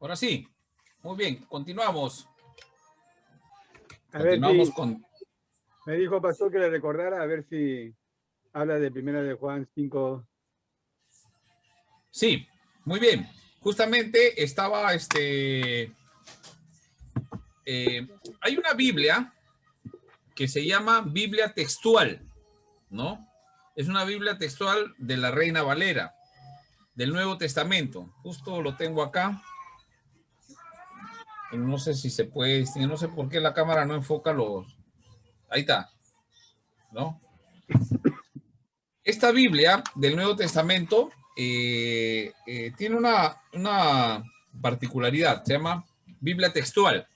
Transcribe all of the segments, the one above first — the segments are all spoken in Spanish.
Ahora sí. Muy bien, continuamos. A ver Continuamos si con... me dijo pastor que le recordara, a ver si habla de Primera de Juan 5. Sí, muy bien. Justamente estaba hay una Biblia que se llama Biblia textual, ¿no? Es una Biblia textual de la Reina Valera, del Nuevo Testamento. Justo lo tengo acá. No sé si se puede distinguir, no sé por qué la cámara no enfoca los... Ahí está, ¿no? Esta Biblia del Nuevo Testamento tiene una particularidad, se llama Biblia textual.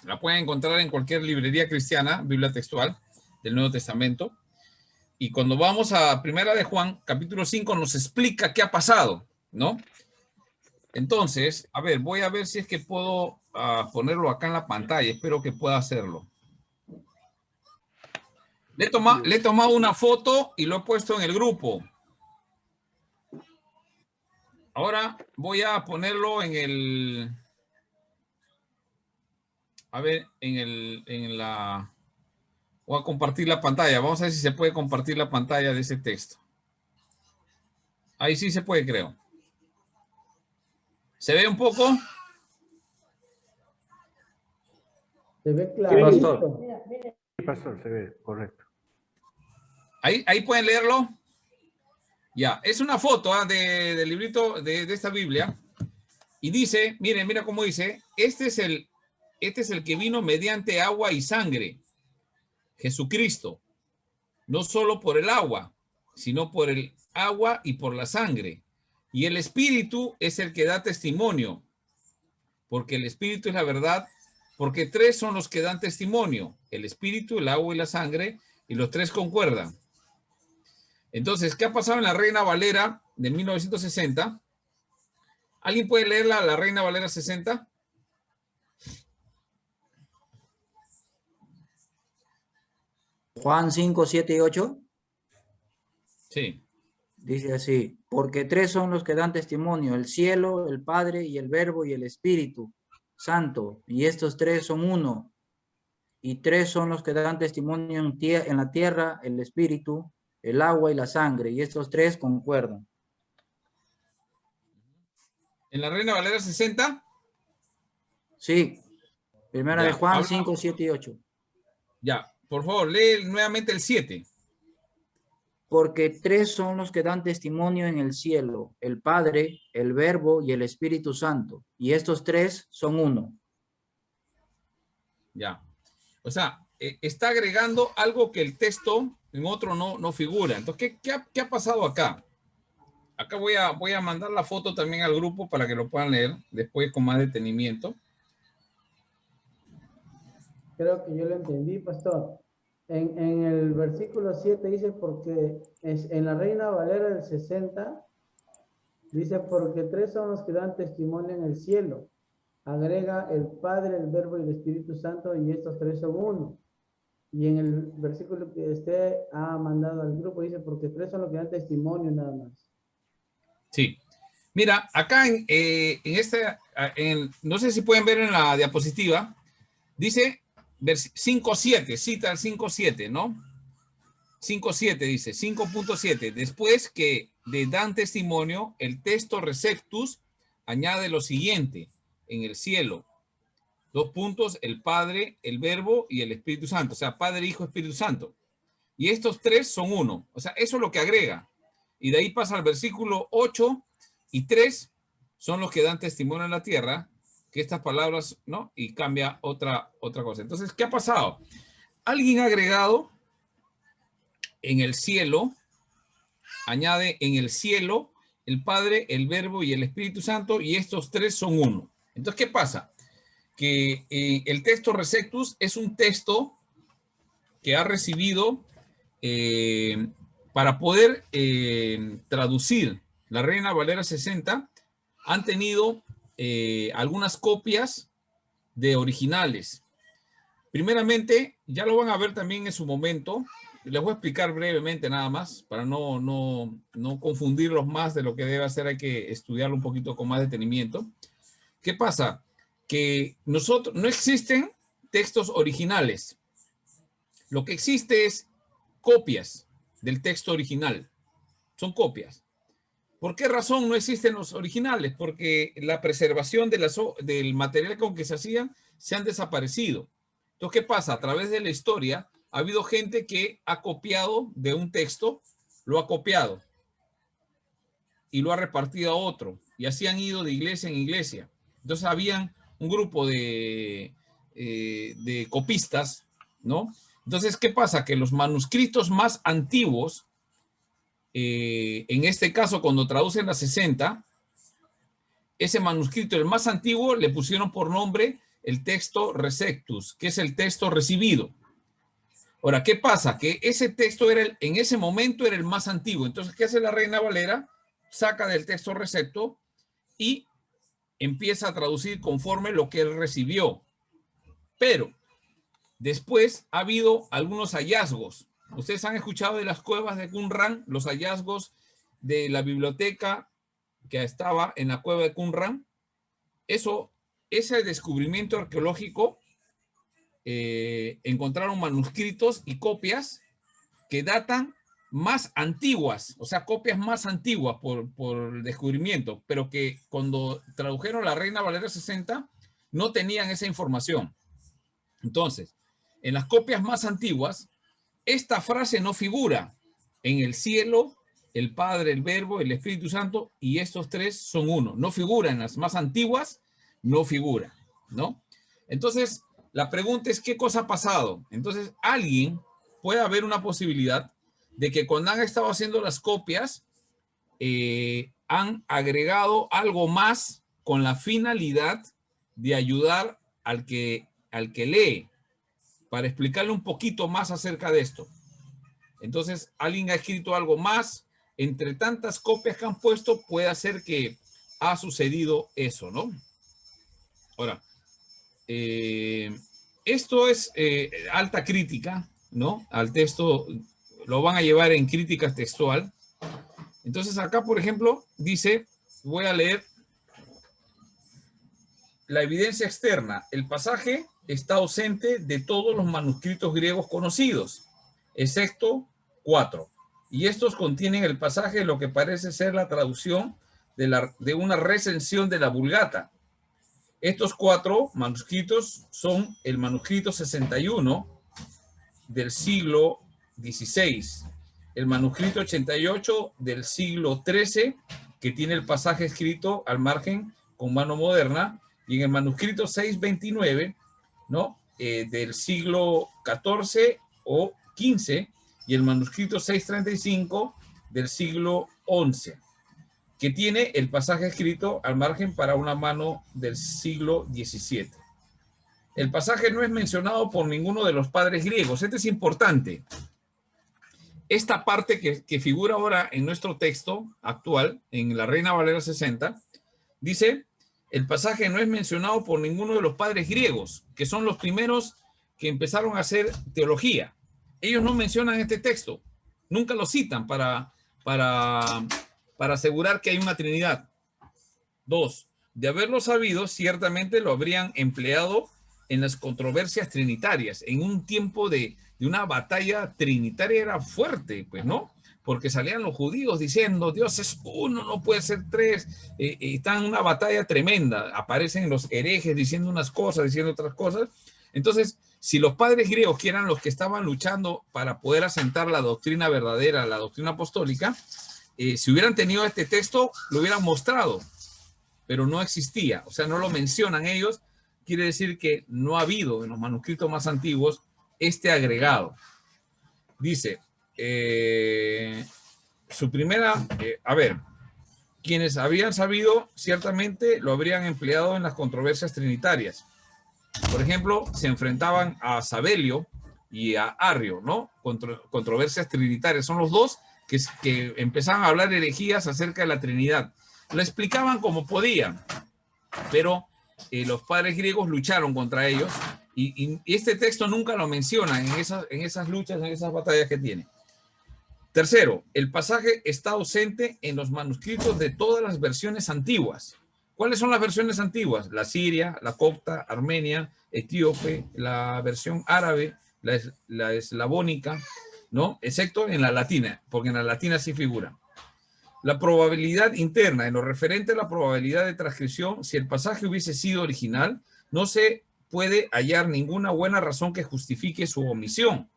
La pueden encontrar en cualquier librería cristiana, Biblia textual del Nuevo Testamento. Y cuando vamos a Primera de Juan, capítulo 5, nos explica qué ha pasado, ¿no? Entonces, a ver, voy a ver si es que puedo ponerlo acá en la pantalla. Espero que pueda hacerlo. Le he tomado una foto y lo he puesto en el grupo. Ahora voy a ponerlo en el... A ver, voy a compartir la pantalla. Vamos a ver si se puede compartir la pantalla de ese texto. Ahí sí se puede, creo. ¿Se ve un poco? Se ve Sí, clarito. pastor, se ve, correcto. Ahí pueden leerlo. Ya, es una foto del librito de esta Biblia. Y dice, miren, mira cómo dice, este es el que vino mediante agua y sangre, Jesucristo. No solo por el agua, sino por el agua y por la sangre. Y el Espíritu es el que da testimonio, porque el Espíritu es la verdad, porque tres son los que dan testimonio, el Espíritu, el agua y la sangre, y los tres concuerdan. Entonces, ¿qué ha pasado en la Reina Valera de 1960? ¿Alguien puede leerla, la Reina Valera 60? Juan 5, 7 y 8 Sí. dice así: porque tres son los que dan testimonio, el cielo, el Padre y el Verbo y el Espíritu Santo, y estos tres son uno. Y tres son los que dan testimonio en la tierra, el Espíritu, el agua y la sangre, y estos tres concuerdan. ¿En la Reina Valera 60? Sí, Primera Ya, de Juan habla. 5, 7 y 8. Ya, por favor, lee nuevamente el 7. Porque tres son los que dan testimonio en el cielo, el Padre, el Verbo y el Espíritu Santo, y estos tres son uno. Ya. O sea, está agregando algo que el texto en otro no figura. Entonces, ¿qué ha pasado acá? Acá voy a mandar la foto también al grupo para que lo puedan leer después con más detenimiento. Creo que yo lo entendí, pastor. En el versículo 7 dice, porque es, en la Reina Valera del 60, dice, porque tres son los que dan testimonio en el cielo. Agrega el Padre, el Verbo y el Espíritu Santo, y estos tres son uno. Y en el versículo que usted ha mandado al grupo, dice, porque tres son los que dan testimonio nada más. Sí. Mira, acá no sé si pueden ver en la diapositiva, dice 5.7, cita el 5.7, ¿no? 5.7 dice, 5.7. Después que de dan testimonio, el texto receptus añade lo siguiente: en el cielo, dos puntos, el Padre, el Verbo y el Espíritu Santo. O sea, Padre, Hijo, Espíritu Santo. Y estos tres son uno. O sea, eso es lo que agrega. Y de ahí pasa al versículo 8 y 3 son los que dan testimonio en la tierra, que estas palabras, ¿no? Y cambia otra cosa. Entonces, ¿qué ha pasado? Alguien ha agregado en el cielo, añade en el cielo el Padre, el Verbo y el Espíritu Santo, y estos tres son uno. Entonces, ¿qué pasa? Que el texto receptus es un texto que ha recibido para poder traducir la Reina Valera 60, han tenido algunas copias de originales. Primeramente, ya lo van a ver también en su momento. Les voy a explicar brevemente nada más para no confundirlos más de lo que debe hacer. Hay que estudiarlo un poquito con más detenimiento. ¿Qué pasa? Que no existen textos originales. Lo que existe es copias del texto original. Son copias. ¿Por qué razón no existen los originales? Porque la preservación del material con que se hacían se han desaparecido. Entonces, ¿qué pasa? A través de la historia ha habido gente que ha copiado de un texto, lo ha copiado y lo ha repartido a otro. Y así han ido de iglesia en iglesia. Entonces, habían un grupo de copistas, ¿no? Entonces, ¿qué pasa? Que los manuscritos más antiguos, en este caso, cuando traducen la 60, ese manuscrito, el más antiguo, le pusieron por nombre el texto receptus, que es el texto recibido. Ahora, ¿qué pasa? Que ese texto en ese momento era el más antiguo. Entonces, ¿qué hace la Reina Valera? Saca del texto recepto y empieza a traducir conforme lo que él recibió. Pero después ha habido algunos hallazgos. Ustedes han escuchado de las cuevas de Qumran, los hallazgos de la biblioteca que estaba en la cueva de Qumran. Ese descubrimiento arqueológico, encontraron manuscritos y copias que datan más antiguas, o sea, copias más antiguas por el descubrimiento, pero que cuando tradujeron la Reina Valera 60 no tenían esa información. Entonces, en las copias más antiguas, esta frase no figura. En el cielo, el Padre, el Verbo, el Espíritu Santo, y estos tres son uno. No figura en las más antiguas, no figura, ¿no? Entonces, la pregunta es, ¿qué cosa ha pasado? Entonces, puede haber una posibilidad de que cuando han estado haciendo las copias, han agregado algo más con la finalidad de ayudar al que lee, para explicarle un poquito más acerca de esto. Entonces, alguien ha escrito algo más. Entre tantas copias que han puesto, puede ser que ha sucedido eso, ¿no? Ahora, esto es alta crítica, ¿no? Al texto lo van a llevar en crítica textual. Entonces, acá, por ejemplo, dice, voy a leer la evidencia externa. El pasaje está ausente de todos los manuscritos griegos conocidos, excepto 4. Y estos contienen el pasaje de lo que parece ser la traducción de una recensión de la Vulgata. Estos 4 manuscritos son el manuscrito 61 del siglo XVI, el manuscrito 88 del siglo XIII, que tiene el pasaje escrito al margen con mano moderna, y en el manuscrito 629, ¿no? Del siglo XIV o XV, y el manuscrito 635 del siglo XI, que tiene el pasaje escrito al margen para una mano del siglo XVII. El pasaje no es mencionado por ninguno de los padres griegos. Esto es importante. Esta parte que figura ahora en nuestro texto actual, en la Reina Valera 60, dice: el pasaje no es mencionado por ninguno de los padres griegos, que son los primeros que empezaron a hacer teología. Ellos no mencionan este texto, nunca lo citan para asegurar que hay una Trinidad. 2. De haberlo sabido, ciertamente lo habrían empleado en las controversias trinitarias. En un tiempo de una batalla trinitaria era fuerte, pues, ¿no? Porque salían los judíos diciendo, Dios es uno, no puede ser tres. Están en una batalla tremenda. Aparecen los herejes diciendo unas cosas, diciendo otras cosas. Entonces, si los padres griegos, que eran los que estaban luchando para poder asentar la doctrina verdadera, la doctrina apostólica, si hubieran tenido este texto, lo hubieran mostrado, pero no existía. O sea, no lo mencionan ellos. Quiere decir que no ha habido en los manuscritos más antiguos este agregado. Dice, su primera, quienes habían sabido, ciertamente lo habrían empleado en las controversias trinitarias. Por ejemplo, se enfrentaban a Sabelio y a Arrio, ¿no? Controversias trinitarias. Son los dos que empezaban a hablar herejías acerca de la Trinidad. Lo explicaban como podían, pero los padres griegos lucharon contra ellos y este texto nunca lo menciona en esas luchas, en esas batallas que tiene. Tercero, el pasaje está ausente en los manuscritos de todas las versiones antiguas. ¿Cuáles son las versiones antiguas? La siria, la copta, armenia, etíope, la versión árabe, la eslavónica, ¿no? Excepto en la latina, porque en la latina sí figura. La probabilidad interna, en lo referente a la probabilidad de transcripción, si el pasaje hubiese sido original, no se puede hallar ninguna buena razón que justifique su omisión,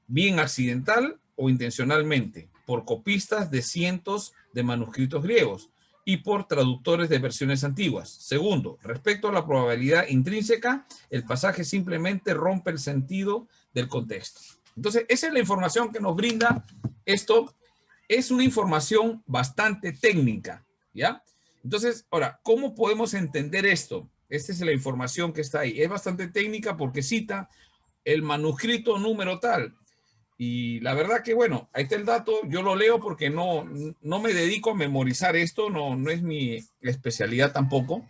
bien accidental o intencionalmente, por copistas de cientos de manuscritos griegos y por traductores de versiones antiguas. Segundo, respecto a la probabilidad intrínseca, el pasaje simplemente rompe el sentido del contexto. Entonces, esa es la información que nos brinda esto. Es una información bastante técnica, ¿ya? Entonces, ahora, ¿cómo podemos entender esto? Esta es la información que está ahí. Es bastante técnica porque cita el manuscrito número tal. Y la verdad que, bueno, ahí está el dato. Yo lo leo porque no me dedico a memorizar esto. No es mi especialidad tampoco.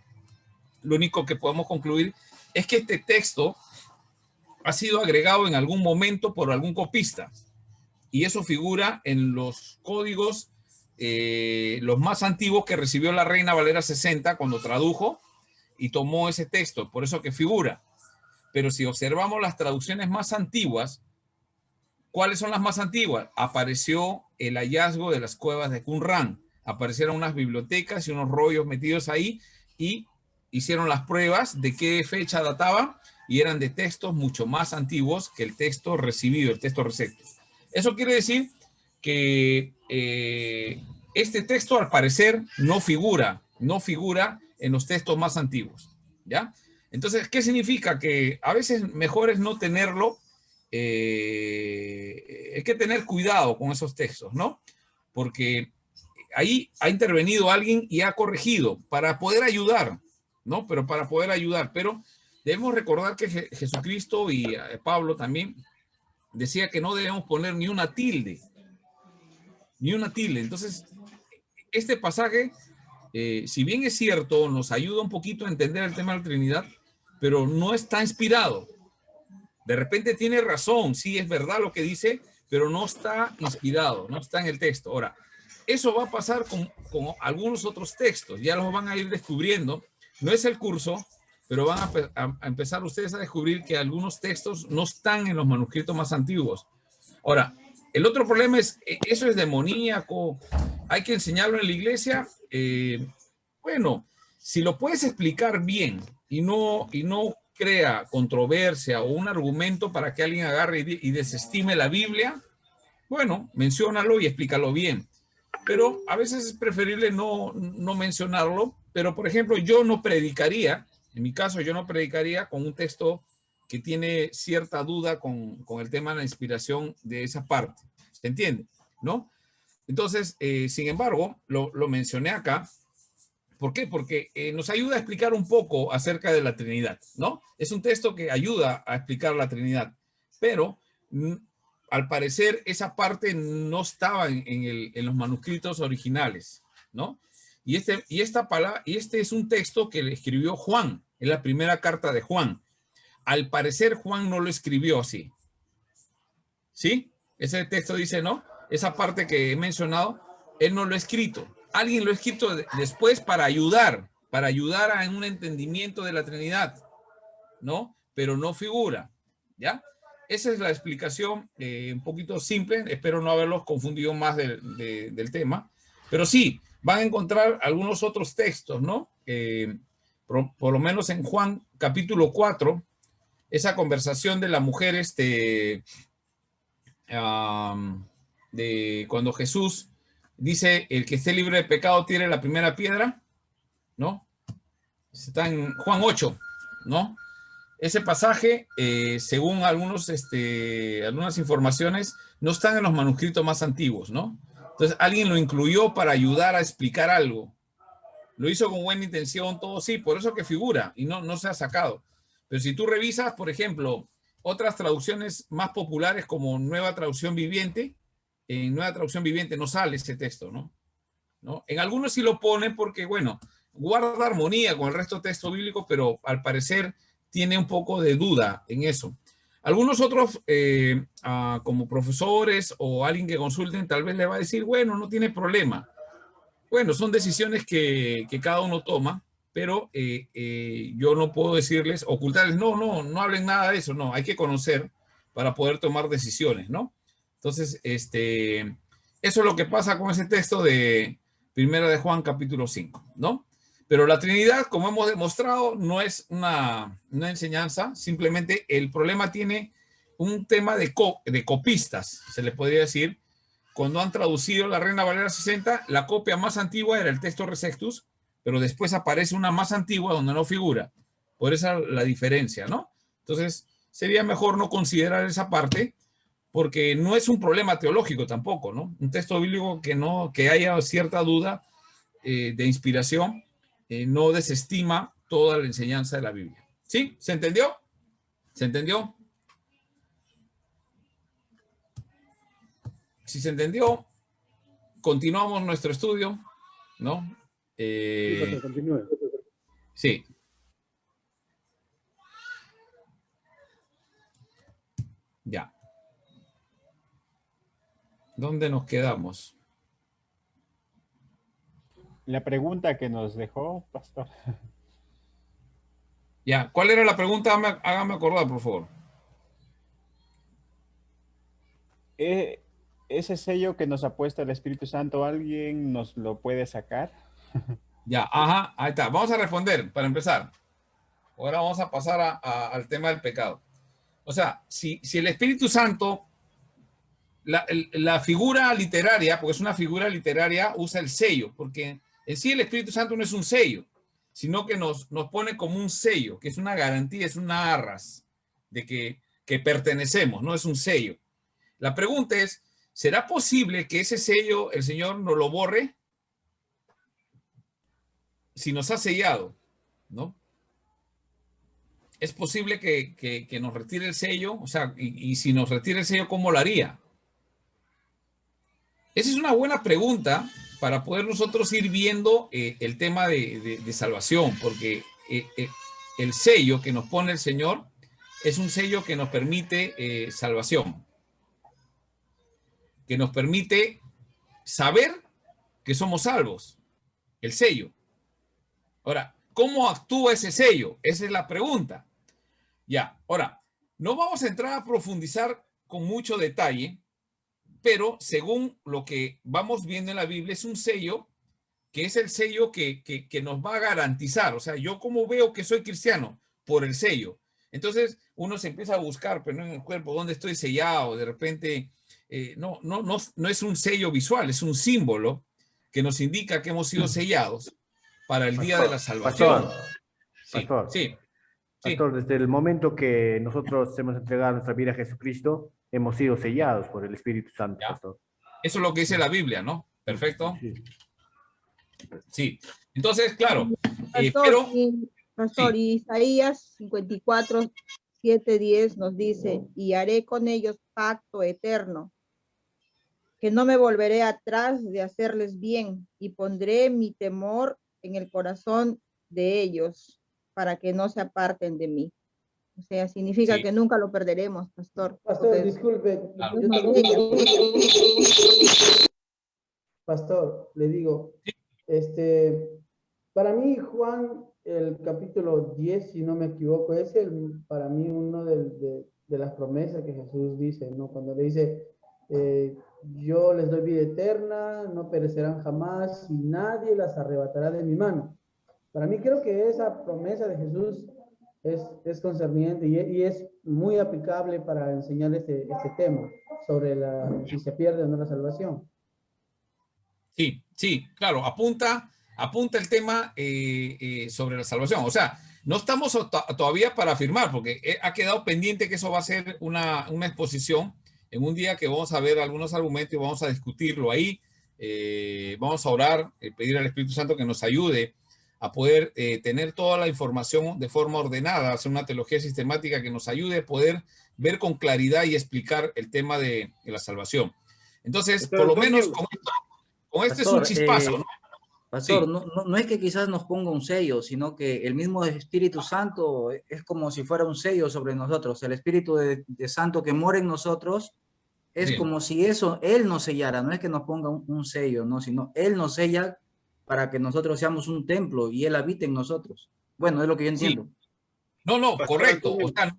Lo único que podemos concluir es que este texto ha sido agregado en algún momento por algún copista. Y eso figura en los códigos, los más antiguos que recibió la Reina Valera 60 cuando tradujo y tomó ese texto, por eso que figura. Pero si observamos las traducciones más antiguas, ¿cuáles son las más antiguas? Apareció el hallazgo de las cuevas de Qumran, aparecieron unas bibliotecas y unos rollos metidos ahí y hicieron las pruebas de qué fecha databan y eran de textos mucho más antiguos que el texto recibido, el texto recepto. Eso quiere decir que este texto al parecer no figura en los textos más antiguos, ¿ya? Entonces, ¿qué significa? Que a veces mejor es no tenerlo, hay que tener cuidado con esos textos, ¿no? Porque ahí ha intervenido alguien y ha corregido para poder ayudar, ¿no? Pero para poder ayudar, pero debemos recordar que Jesucristo y Pablo también decía que no debemos poner ni una tilde. Entonces, este pasaje, si bien es cierto, nos ayuda un poquito a entender el tema de la Trinidad, pero no está inspirado. De repente tiene razón, sí es verdad lo que dice, pero no está inspirado, no está en el texto. Ahora, eso va a pasar con algunos otros textos, ya los van a ir descubriendo. No es el curso, pero van a empezar ustedes a descubrir que algunos textos no están en los manuscritos más antiguos. Ahora, el otro problema es, eso es demoníaco, hay que enseñarlo en la iglesia. Bueno, si lo puedes explicar bien y no crea controversia o un argumento para que alguien agarre y desestime la Biblia, bueno, menciónalo y explícalo bien. Pero a veces es preferible no mencionarlo. Pero, por ejemplo, yo no predicaría, en mi caso, yo no predicaría con un texto que tiene cierta duda con el tema de la inspiración de esa parte. ¿Se entiende? ¿No? Entonces, sin embargo, lo mencioné acá. ¿Por qué? Porque nos ayuda a explicar un poco acerca de la Trinidad, ¿no? Es un texto que ayuda a explicar la Trinidad, pero al parecer esa parte no estaba en los manuscritos originales, ¿no? Y este es un texto que le escribió Juan, en la primera carta de Juan. Al parecer Juan no lo escribió así. ¿Sí? Ese texto dice, ¿no? Esa parte que he mencionado, él no lo ha escrito. Alguien lo ha escrito después para ayudar en un entendimiento de la Trinidad, ¿no? Pero no figura, ¿ya? Esa es la explicación un poquito simple. Espero no haberlos confundido más del tema. Pero sí, van a encontrar algunos otros textos, ¿no? Por lo menos en Juan capítulo 4, esa conversación de la mujer de cuando Jesús dice, el que esté libre de pecado tiene la primera piedra, ¿no? Está en Juan 8, ¿no? Ese pasaje, según algunas informaciones, no están en los manuscritos más antiguos, ¿no? Entonces, alguien lo incluyó para ayudar a explicar algo. Lo hizo con buena intención, todo sí, por eso que figura y no se ha sacado. Pero si tú revisas, por ejemplo, otras traducciones más populares como Nueva Traducción Viviente, en Nueva Traducción Viviente no sale ese texto, ¿no? En algunos sí lo ponen porque, bueno, guarda armonía con el resto del texto bíblico, pero al parecer tiene un poco de duda en eso. Algunos otros, como profesores o alguien que consulten, tal vez le va a decir, bueno, no tiene problema. Bueno, son decisiones que cada uno toma, pero yo no puedo decirles, ocultarles, no hablen nada de eso, no, hay que conocer para poder tomar decisiones, ¿no? Entonces, eso es lo que pasa con ese texto de Primera de Juan, capítulo 5, ¿no? Pero la Trinidad, como hemos demostrado, no es una enseñanza, simplemente el problema tiene un tema de copistas, se le podría decir. Cuando han traducido la Reina Valera 60, la copia más antigua era el texto Resectus, pero después aparece una más antigua donde no figura. Por esa la diferencia, ¿no? Entonces, sería mejor no considerar esa parte, porque no es un problema teológico tampoco, ¿no? Un texto bíblico que haya cierta duda de inspiración, no desestima toda la enseñanza de la Biblia. ¿Sí? ¿Se entendió? ¿Se entendió? Si se entendió, continuamos nuestro estudio, ¿no? Sí, pastor, continúe. Sí. Ya. ¿Dónde nos quedamos? La pregunta que nos dejó, pastor. Ya. ¿Cuál era la pregunta? Hágame acordar, por favor. Ese sello que nos ha puesto el Espíritu Santo, ¿alguien nos lo puede sacar? Ya, ajá, ahí está. Vamos a responder para empezar. Ahora vamos a pasar al tema del pecado. O sea, si el Espíritu Santo, la figura literaria, porque es una figura literaria, usa el sello, porque en sí el Espíritu Santo no es un sello, sino que nos pone como un sello, que es una garantía, es una arras de que pertenecemos, no es un sello. La pregunta es, ¿será posible que ese sello el Señor nos lo borre? Si nos ha sellado, ¿no? Es posible que nos retire el sello, o sea, y si nos retira el sello, ¿cómo lo haría? Esa es una buena pregunta para poder nosotros ir viendo el tema de salvación, porque el sello que nos pone el Señor es un sello que nos permite salvación, que nos permite saber que somos salvos, el sello. Ahora, ¿cómo actúa ese sello? Esa es la pregunta. Ya, ahora, no vamos a entrar a profundizar con mucho detalle, pero según lo que vamos viendo en la Biblia, es un sello que es el sello que nos va a garantizar. O sea, yo como veo que soy cristiano por el sello. Entonces, uno se empieza a buscar, pero no en el cuerpo, ¿dónde estoy sellado? De repente, no es un sello visual, es un símbolo que nos indica que hemos sido sellados para el día de la salvación. Pastor, Sí. Pastor, desde el momento que nosotros hemos entregado nuestra vida a Jesucristo, hemos sido sellados por el Espíritu Santo, ¿Ya? Pastor. Eso es lo que dice la Biblia, ¿no? Perfecto. Sí. Sí. Entonces, claro. Pastor, Pastor, sí. Isaías 54, 7, 10 nos dice, y haré con ellos pacto eterno, que no me volveré atrás de hacerles bien, y pondré mi temor en el corazón de ellos, para que no se aparten de mí. O sea, significa que nunca lo perderemos, Pastor. Pastor, disculpe. Claro. Pastor, le digo, para mí Juan, el capítulo 10, si no me equivoco, es para mí uno de las promesas que Jesús dice, ¿no? Cuando le dice, yo les doy vida eterna, no perecerán jamás y nadie las arrebatará de mi mano. Para mí creo que esa promesa de Jesús es concerniente y es muy aplicable para enseñar este tema sobre si se pierde o no la salvación. Sí, claro, apunta el tema sobre la salvación. O sea, no estamos todavía para afirmar, porque ha quedado pendiente que eso va a ser una exposición en un día que vamos a ver algunos argumentos y vamos a discutirlo ahí. Vamos a orar, pedir al Espíritu Santo que nos ayude a poder tener toda la información de forma ordenada, hacer una teología sistemática que nos ayude a poder ver con claridad y explicar el tema de la salvación. Entonces, por lo menos con esto es un chispazo, ¿no? Pastor, Sí. no es que quizás nos ponga un sello, sino que el mismo Espíritu Santo es como si fuera un sello sobre nosotros. El Espíritu de Santo que mora en nosotros es como si Él nos sellara. No es que nos ponga un sello, ¿no? Sino Él nos sella para que nosotros seamos un templo y Él habite en nosotros. Bueno, es lo que yo entiendo. No, Pastor correcto. Antonio. O sea,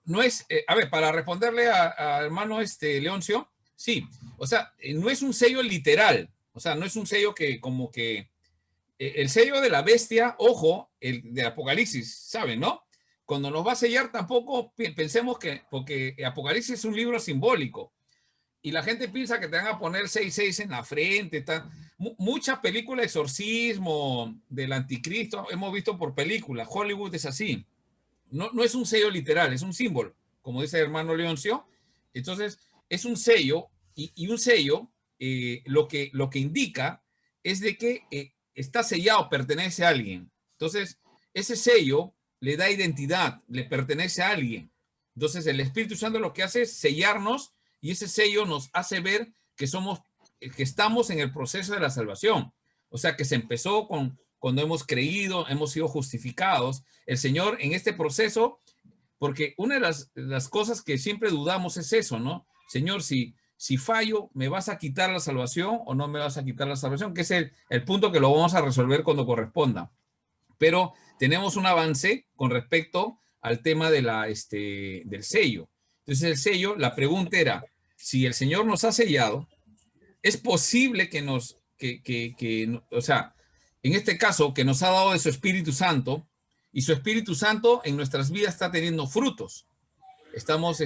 no es, a ver, para responderle a hermano Leoncio, sí, o sea, no es un sello literal, o sea, no es un sello que como que, el sello de la bestia, ojo, el de Apocalipsis, ¿saben, no? Cuando nos va a sellar tampoco pensemos que, porque Apocalipsis es un libro simbólico, y la gente piensa que te van a poner 666 en la frente, muchas películas de exorcismo del anticristo hemos visto por películas, Hollywood es así. No es un sello literal, es un símbolo, como dice el hermano Leoncio. Entonces, es un sello, y un sello lo que indica es de que está sellado, pertenece a alguien. Entonces, ese sello le da identidad, le pertenece a alguien. Entonces, el Espíritu Santo lo que hace es sellarnos, y ese sello nos hace ver que estamos en el proceso de la salvación. O sea, que se empezó cuando hemos creído, hemos sido justificados. El Señor en este proceso, porque una de las cosas que siempre dudamos es eso, ¿no? Señor, si fallo, ¿me vas a quitar la salvación o no me vas a quitar la salvación? Que es el punto que lo vamos a resolver cuando corresponda. Pero tenemos un avance con respecto al tema de del sello. Entonces el sello, la pregunta era, si el Señor nos ha sellado, es posible que o sea, en este caso, que nos ha dado de su Espíritu Santo, y su Espíritu Santo en nuestras vidas está teniendo frutos. Estamos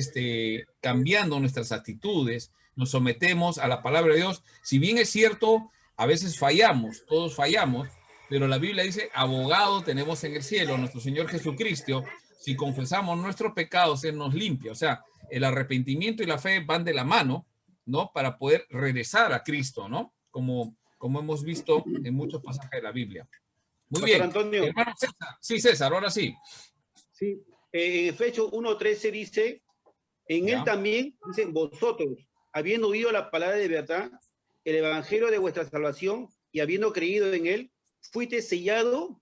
cambiando nuestras actitudes, nos sometemos a la palabra de Dios. Si bien es cierto, a veces fallamos, todos fallamos, pero la Biblia dice, abogado tenemos en el cielo, nuestro Señor Jesucristo. Si confesamos nuestros pecados, Él nos limpia. O sea, el arrepentimiento y la fe van de la mano, ¿no? Para poder regresar a Cristo, ¿no? Como hemos visto en muchos pasajes de la Biblia. Muy Pastor bien. Antonio. Hermano César. Sí, César, ahora sí. Sí, en Efesios 1:13 dice, en Ya. él también, dicen vosotros, habiendo oído la palabra de verdad, el evangelio de vuestra salvación, y habiendo creído en él, fuiste sellado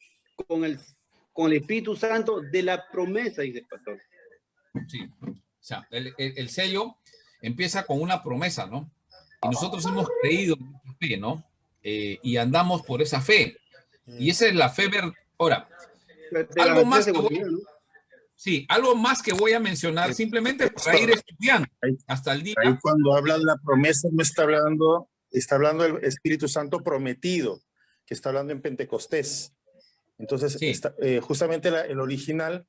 con el Espíritu Santo de la promesa, dice el pastor. Sí. O sea, el sello empieza con una promesa, ¿no? Y nosotros hemos creído en esa fe, ¿no? Y andamos por esa fe. Y esa es la fe Ahora, algo más que algo más que voy a mencionar, simplemente para ir estudiando hasta el día. Ahí cuando habla de la promesa, no está hablando del Espíritu Santo prometido, que está hablando en Pentecostés. Entonces, Sí. justamente el original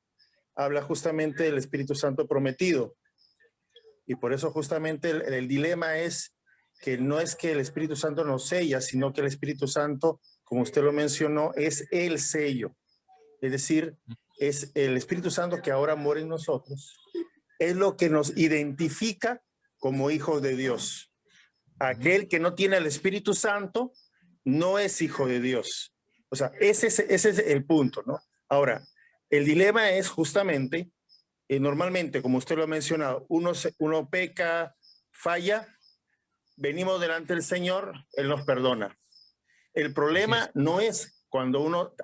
habla justamente del Espíritu Santo prometido. Y por eso justamente el dilema es que no es que el Espíritu Santo nos sella, sino que el Espíritu Santo, como usted lo mencionó, es el sello. Es decir, es el Espíritu Santo que ahora mora en nosotros. Es lo que nos identifica como hijos de Dios. Aquel que no tiene el Espíritu Santo no es hijo de Dios. O sea, ese es el punto, ¿no? Ahora, el dilema es justamente, normalmente, como usted lo ha mencionado, uno peca, falla, venimos delante del Señor, Él nos perdona. El problema no es cuando uno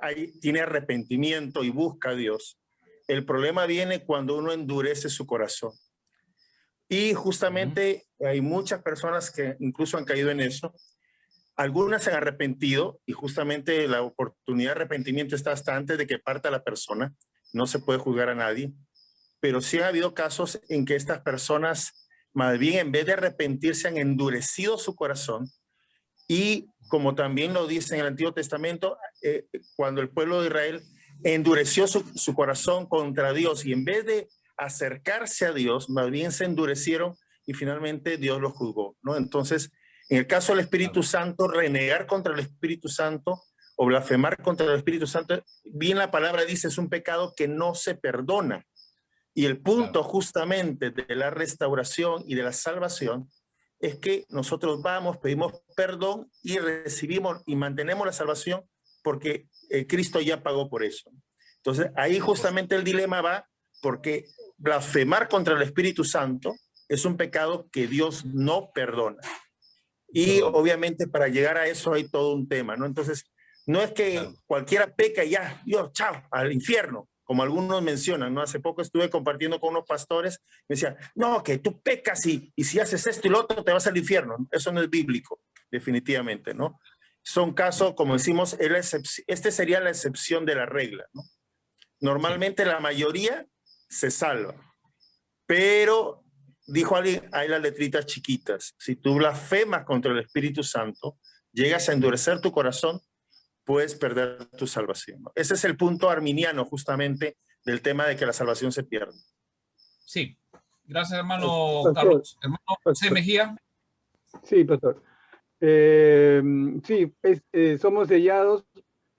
tiene arrepentimiento y busca a Dios. El problema viene cuando uno endurece su corazón. Y justamente hay muchas personas que incluso han caído en eso. Algunas se han arrepentido y justamente la oportunidad de arrepentimiento está hasta antes de que parta la persona. No se puede juzgar a nadie. Pero sí ha habido casos en que estas personas, más bien en vez de arrepentirse, han endurecido su corazón. Y como también lo dice en el Antiguo Testamento, cuando el pueblo de Israel endureció su corazón contra Dios y en vez de acercarse a Dios, más bien se endurecieron y finalmente Dios los juzgó, ¿no? Entonces, en el caso del Espíritu Santo, renegar contra el Espíritu Santo o blasfemar contra el Espíritu Santo, bien la palabra dice, es un pecado que no se perdona. Y el punto justamente de la restauración y de la salvación es que nosotros vamos, pedimos perdón y recibimos y mantenemos la salvación porque Cristo ya pagó por eso. Entonces, ahí justamente el dilema va porque blasfemar contra el Espíritu Santo es un pecado que Dios no perdona. Y obviamente para llegar a eso hay todo un tema, ¿no? Entonces, no es que cualquiera peca y ya, Dios, chao, al infierno, como algunos mencionan, ¿no? Hace poco estuve compartiendo con unos pastores, me decían, no, que tú pecas y si haces esto y lo otro te vas al infierno. Eso no es bíblico, definitivamente, ¿no? son casos, como decimos, este sería la excepción de la regla, ¿no? Normalmente la mayoría se salva, pero dijo alguien, hay las letritas chiquitas. Si tú blasfemas contra el Espíritu Santo, llegas a endurecer tu corazón, puedes perder tu salvación, ¿no? Ese es el punto arminiano justamente del tema de que la salvación se pierde. Sí, gracias hermano Pastor, Carlos. Hermano José pastor. Mejía. Sí, pastor. Sí, somos sellados,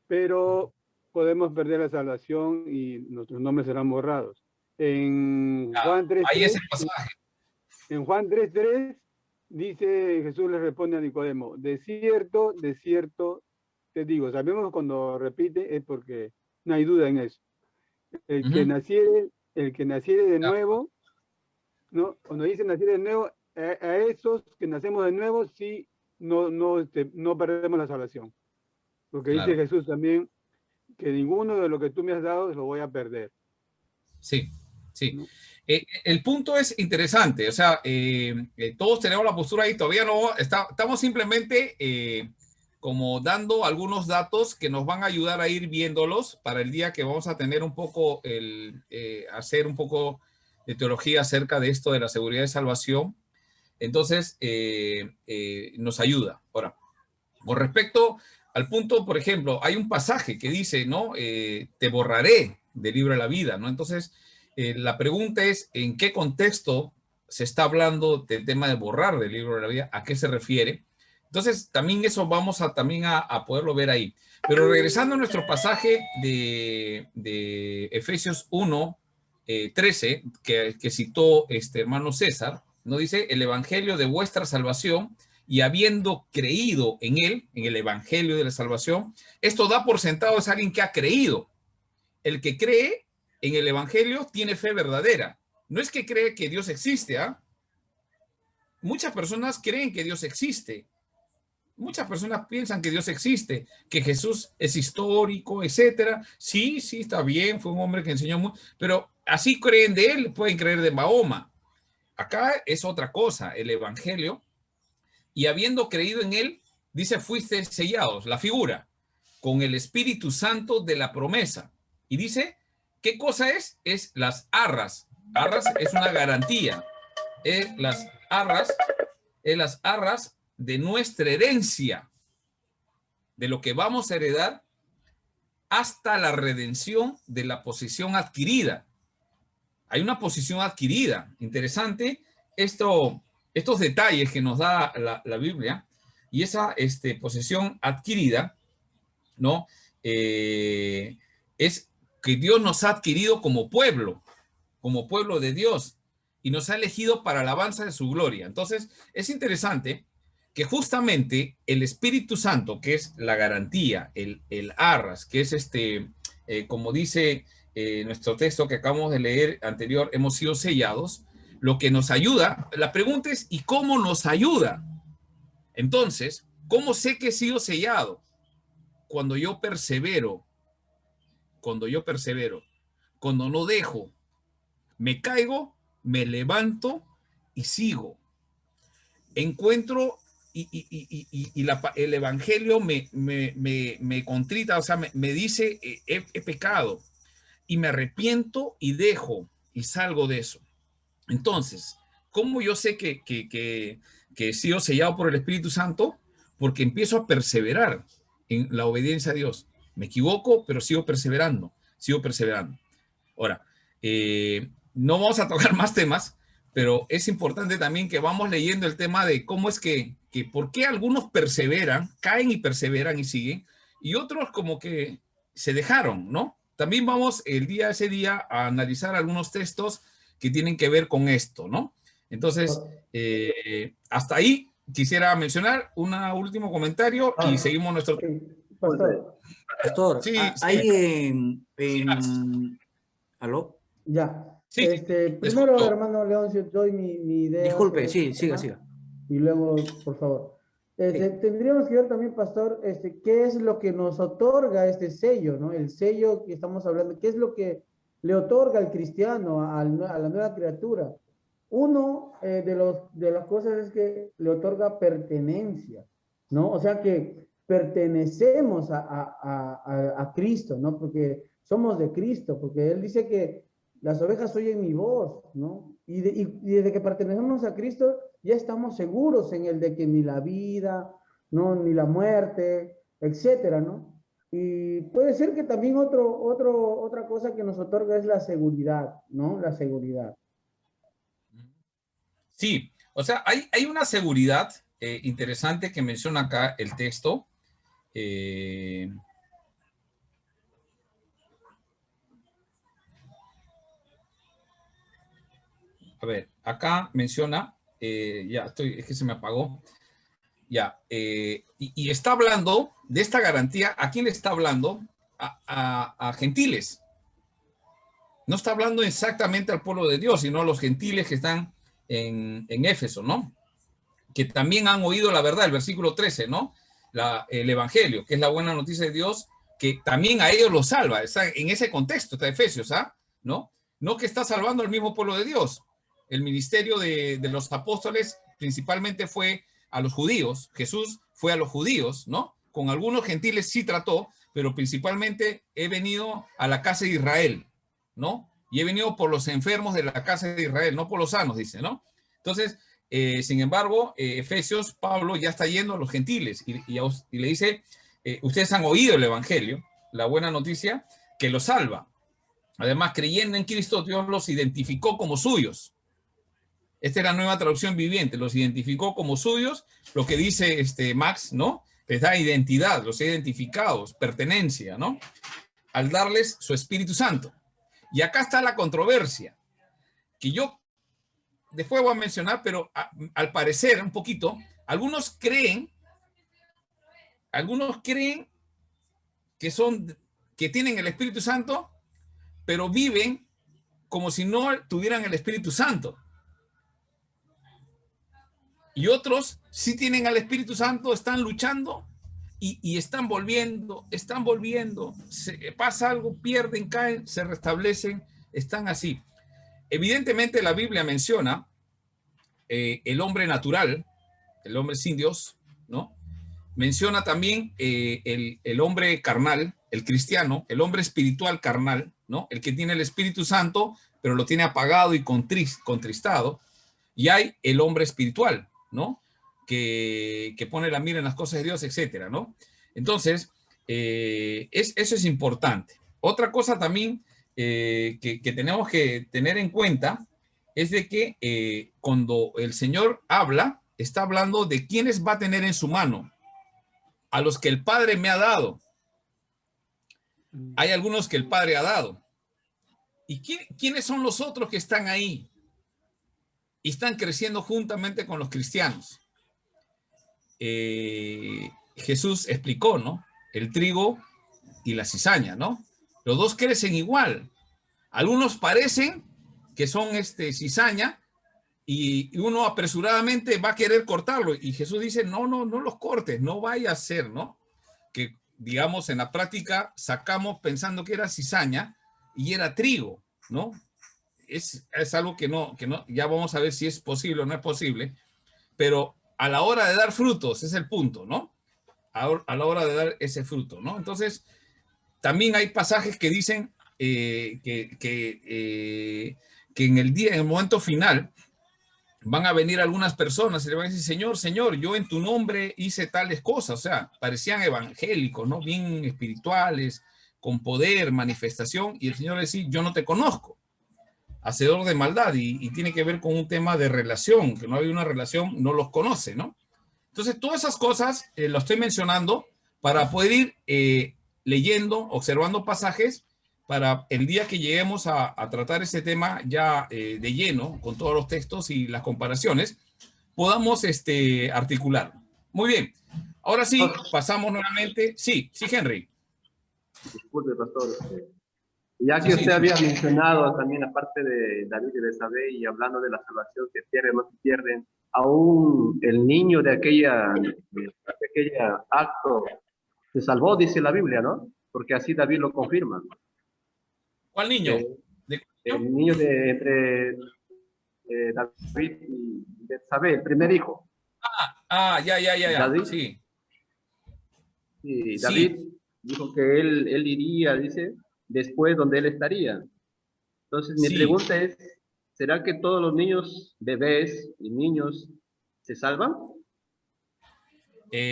pero podemos perder la salvación y nuestros nombres serán borrados. En Juan 3:3, Ahí es el pasaje. en Juan 3:3 dice, Jesús le responde a Nicodemo, de cierto te digo, sabemos cuando repite es porque no hay duda en eso. El que naciere de nuevo, ¿no? Cuando dice nacer de nuevo, a esos que nacemos de nuevo, sí, no perdemos la salvación. Porque Claro. dice Jesús también que ninguno de lo que tú me has dado lo voy a perder. Sí, sí. ¿No? El punto es interesante, o sea, todos tenemos la postura ahí, todavía no, estamos simplemente como dando algunos datos que nos van a ayudar a ir viéndolos para el día que vamos a tener un poco, hacer un poco de teología acerca de esto de la seguridad de salvación. Entonces, nos ayuda. Ahora, con respecto al punto, por ejemplo, hay un pasaje que dice, ¿no? Te borraré del libro de la vida, ¿no? Entonces, la pregunta es, ¿en qué contexto se está hablando del tema de borrar del libro de la vida? ¿A qué se refiere? Entonces, también eso vamos a poderlo ver ahí. Pero regresando a nuestro pasaje de Efesios 1, 13, que citó este hermano César, ¿no? Dice, el evangelio de vuestra salvación, y habiendo creído en él, en el evangelio de la salvación, esto da por sentado es alguien que ha creído. El que cree en el evangelio tiene fe verdadera. No es que cree que Dios existe, ¿ah? Muchas personas creen que Dios existe. Muchas personas piensan que Dios existe, que Jesús es histórico, etcétera. Sí, sí, está bien, fue un hombre que enseñó mucho, pero así creen de él, pueden creer de Mahoma. Acá es otra cosa, el evangelio. Y habiendo creído en él, dice, fuiste sellados, la figura, con el Espíritu Santo de la promesa. Y dice, ¿qué cosa es? Es las arras. Arras es una garantía. Es las arras de nuestra herencia, de lo que vamos a heredar hasta la redención de la posesión adquirida. Hay una posición adquirida. Interesante estos detalles que nos da la Biblia, y esa posesión adquirida, ¿no? Es que Dios nos ha adquirido como pueblo de Dios, y nos ha elegido para alabanza de su gloria. Entonces, es interesante que justamente el Espíritu Santo, que es la garantía, el arras, que es como dice nuestro texto que acabamos de leer anterior, hemos sido sellados, lo que nos ayuda, la pregunta es, ¿y cómo nos ayuda? Entonces, ¿cómo sé que he sido sellado? Cuando yo persevero, cuando no dejo, me caigo, me levanto y sigo. Encuentro el evangelio me contrita, o sea, me dice, he pecado, y me arrepiento y dejo y salgo de eso. Entonces, ¿cómo yo sé que he sido sellado por el Espíritu Santo? Porque empiezo a perseverar en la obediencia a Dios. Me equivoco, pero sigo perseverando. Ahora, no vamos a tocar más temas, pero es importante también que vamos leyendo el tema de cómo es que por qué algunos perseveran, caen y perseveran y siguen, y otros como que se dejaron, ¿no? También vamos ese día a analizar algunos textos que tienen que ver con esto, ¿no? Entonces, hasta ahí quisiera mencionar un último comentario y seguimos nuestro... Pastor, sí, hay ¿aló? Ya. Sí, primero, hermano León, si doy mi idea. Disculpe, sí, siga. Y luego, por favor. Tendríamos que ver también, pastor, qué es lo que nos otorga este sello, ¿no? El sello que estamos hablando, qué es lo que le otorga al cristiano, a la nueva criatura. Uno de las cosas es que le otorga pertenencia, ¿no? O sea que pertenecemos a Cristo, ¿no? Porque somos de Cristo, porque Él dice que las ovejas oyen mi voz, ¿no? Y desde que pertenecemos a Cristo, ya estamos seguros en el de que ni la vida, ¿no? Ni la muerte, etcétera, ¿no? Y puede ser que también otra cosa que nos otorga es la seguridad, ¿no? La seguridad. Sí, o sea, hay una seguridad interesante que menciona acá el texto. A ver, acá menciona, es que se me apagó. Ya, y está hablando de esta garantía. ¿A quién le está hablando? A gentiles. No está hablando exactamente al pueblo de Dios, sino a los gentiles que están en Éfeso, ¿no? Que también han oído la verdad, el versículo 13, ¿no? El evangelio, que es la buena noticia de Dios, que también a ellos los salva. Está en ese contexto, está Efesios, ¿ah? ¿No? No que está salvando al mismo pueblo de Dios. El ministerio de los apóstoles principalmente fue a los judíos. Jesús fue a los judíos, ¿no? Con algunos gentiles sí trató, pero principalmente he venido a la casa de Israel, ¿no? Y he venido por los enfermos de la casa de Israel, no por los sanos, dice, ¿no? Entonces, sin embargo, Efesios, Pablo ya está yendo a los gentiles y le dice, ustedes han oído el evangelio, la buena noticia, que los salva. Además, creyendo en Cristo, Dios los identificó como suyos. Esta es la nueva traducción viviente, los identificó como suyos, lo que dice Max, ¿no? Les da identidad, los identificados, pertenencia, ¿no? Al darles su Espíritu Santo. Y acá está la controversia, que yo después voy a mencionar, pero al parecer, un poquito, algunos creen que tienen el Espíritu Santo, pero viven como si no tuvieran el Espíritu Santo. Y otros sí tienen al Espíritu Santo, están luchando y están volviendo, pasa algo, pierden, caen, se restablecen, están así. Evidentemente la Biblia menciona el hombre natural, el hombre sin Dios, ¿no? Menciona también el hombre carnal, el cristiano, el hombre espiritual carnal, ¿no? El que tiene el Espíritu Santo, pero lo tiene apagado y contristado. Y hay el hombre espiritual, ¿no? Que pone la mira en las cosas de Dios, etcétera, ¿no? Entonces, eso es importante. Otra cosa también que tenemos que tener en cuenta es de que cuando el Señor habla, está hablando de quiénes va a tener en su mano. A los que el Padre me ha dado. Hay algunos que el Padre ha dado. ¿Y quiénes son los otros que están ahí? Y están creciendo juntamente con los cristianos. Jesús explicó, ¿no? El trigo y la cizaña, ¿no? Los dos crecen igual. Algunos parecen que son cizaña y uno apresuradamente va a querer cortarlo. Y Jesús dice, no los cortes, no vaya a ser, ¿no? Que, digamos, en la práctica sacamos pensando que era cizaña y era trigo, ¿no? Es algo que no, ya vamos a ver si es posible o no es posible, pero a la hora de dar frutos es el punto, ¿no? A la hora de dar ese fruto, ¿no? Entonces, también hay pasajes que dicen que en el momento final van a venir algunas personas y le van a decir, Señor, Señor, yo en tu nombre hice tales cosas, o sea, parecían evangélicos, ¿no? Bien espirituales, con poder, manifestación, y el Señor le dice, yo no te conozco, hacedor de maldad, y tiene que ver con un tema de relación, que no hay una relación, no los conoce, ¿no? Entonces, todas esas cosas lo estoy mencionando para poder ir leyendo, observando pasajes, para el día que lleguemos a tratar ese tema ya de lleno, con todos los textos y las comparaciones, podamos articular. Muy bien. Ahora sí, pasamos nuevamente. Sí, Henry. Disculpe, pastor. Ya que usted había mencionado también, aparte de David y de Betsabé, y hablando de la salvación que pierden, no se pierden, aún el niño de aquella acto se salvó, dice la Biblia, ¿no? Porque así David lo confirma. ¿Cuál niño? El niño entre David y Betsabé, el primer hijo. Ya. David, sí. Sí, Sí, David dijo que él iría, dice, después donde él estaría. Entonces, mi sí. pregunta es, ¿será que todos los niños, bebés y niños, se salvan?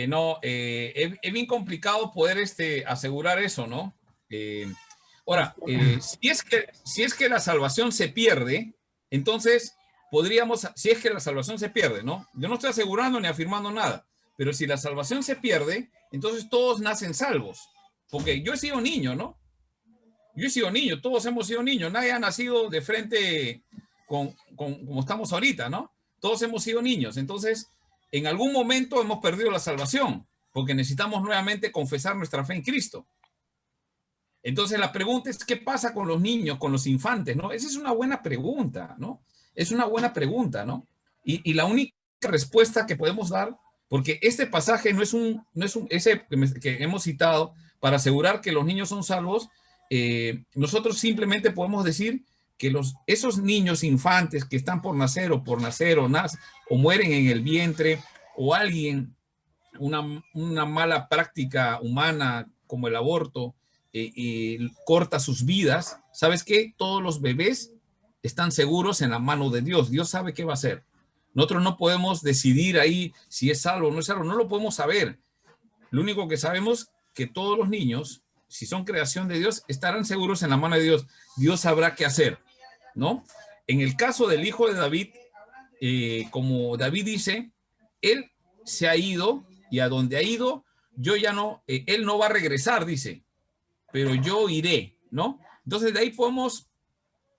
No, es bien complicado poder asegurar eso, ¿no? Ahora, si es que la salvación se pierde, entonces podríamos, si es que la salvación se pierde, ¿no? Yo no estoy asegurando ni afirmando nada, pero si la salvación se pierde, entonces todos nacen salvos. Porque yo he sido niño, ¿no? Yo he sido niño, todos hemos sido niños, nadie ha nacido de frente como estamos ahorita, ¿no? Todos hemos sido niños, entonces en algún momento hemos perdido la salvación, porque necesitamos nuevamente confesar nuestra fe en Cristo. Entonces la pregunta es, ¿qué pasa con los niños, con los infantes, no? Esa es una buena pregunta, ¿no? Es una buena pregunta, ¿no? Y la única respuesta que podemos dar, porque este pasaje no es ese que hemos citado para asegurar que los niños son salvos, nosotros simplemente podemos decir que esos niños infantes que están por nacer o o mueren en el vientre, o alguien, una mala práctica humana como el aborto, corta sus vidas, ¿sabes qué? Todos los bebés están seguros en la mano de Dios. Dios sabe qué va a hacer. Nosotros no podemos decidir ahí si es salvo o no es salvo, no lo podemos saber. Lo único que sabemos es que todos los niños, si son creación de Dios, estarán seguros en la mano de Dios. Dios sabrá qué hacer, ¿no? En el caso del hijo de David, como David dice, él se ha ido y a donde ha ido, yo ya no, él no va a regresar, dice, pero yo iré, ¿no? Entonces de ahí podemos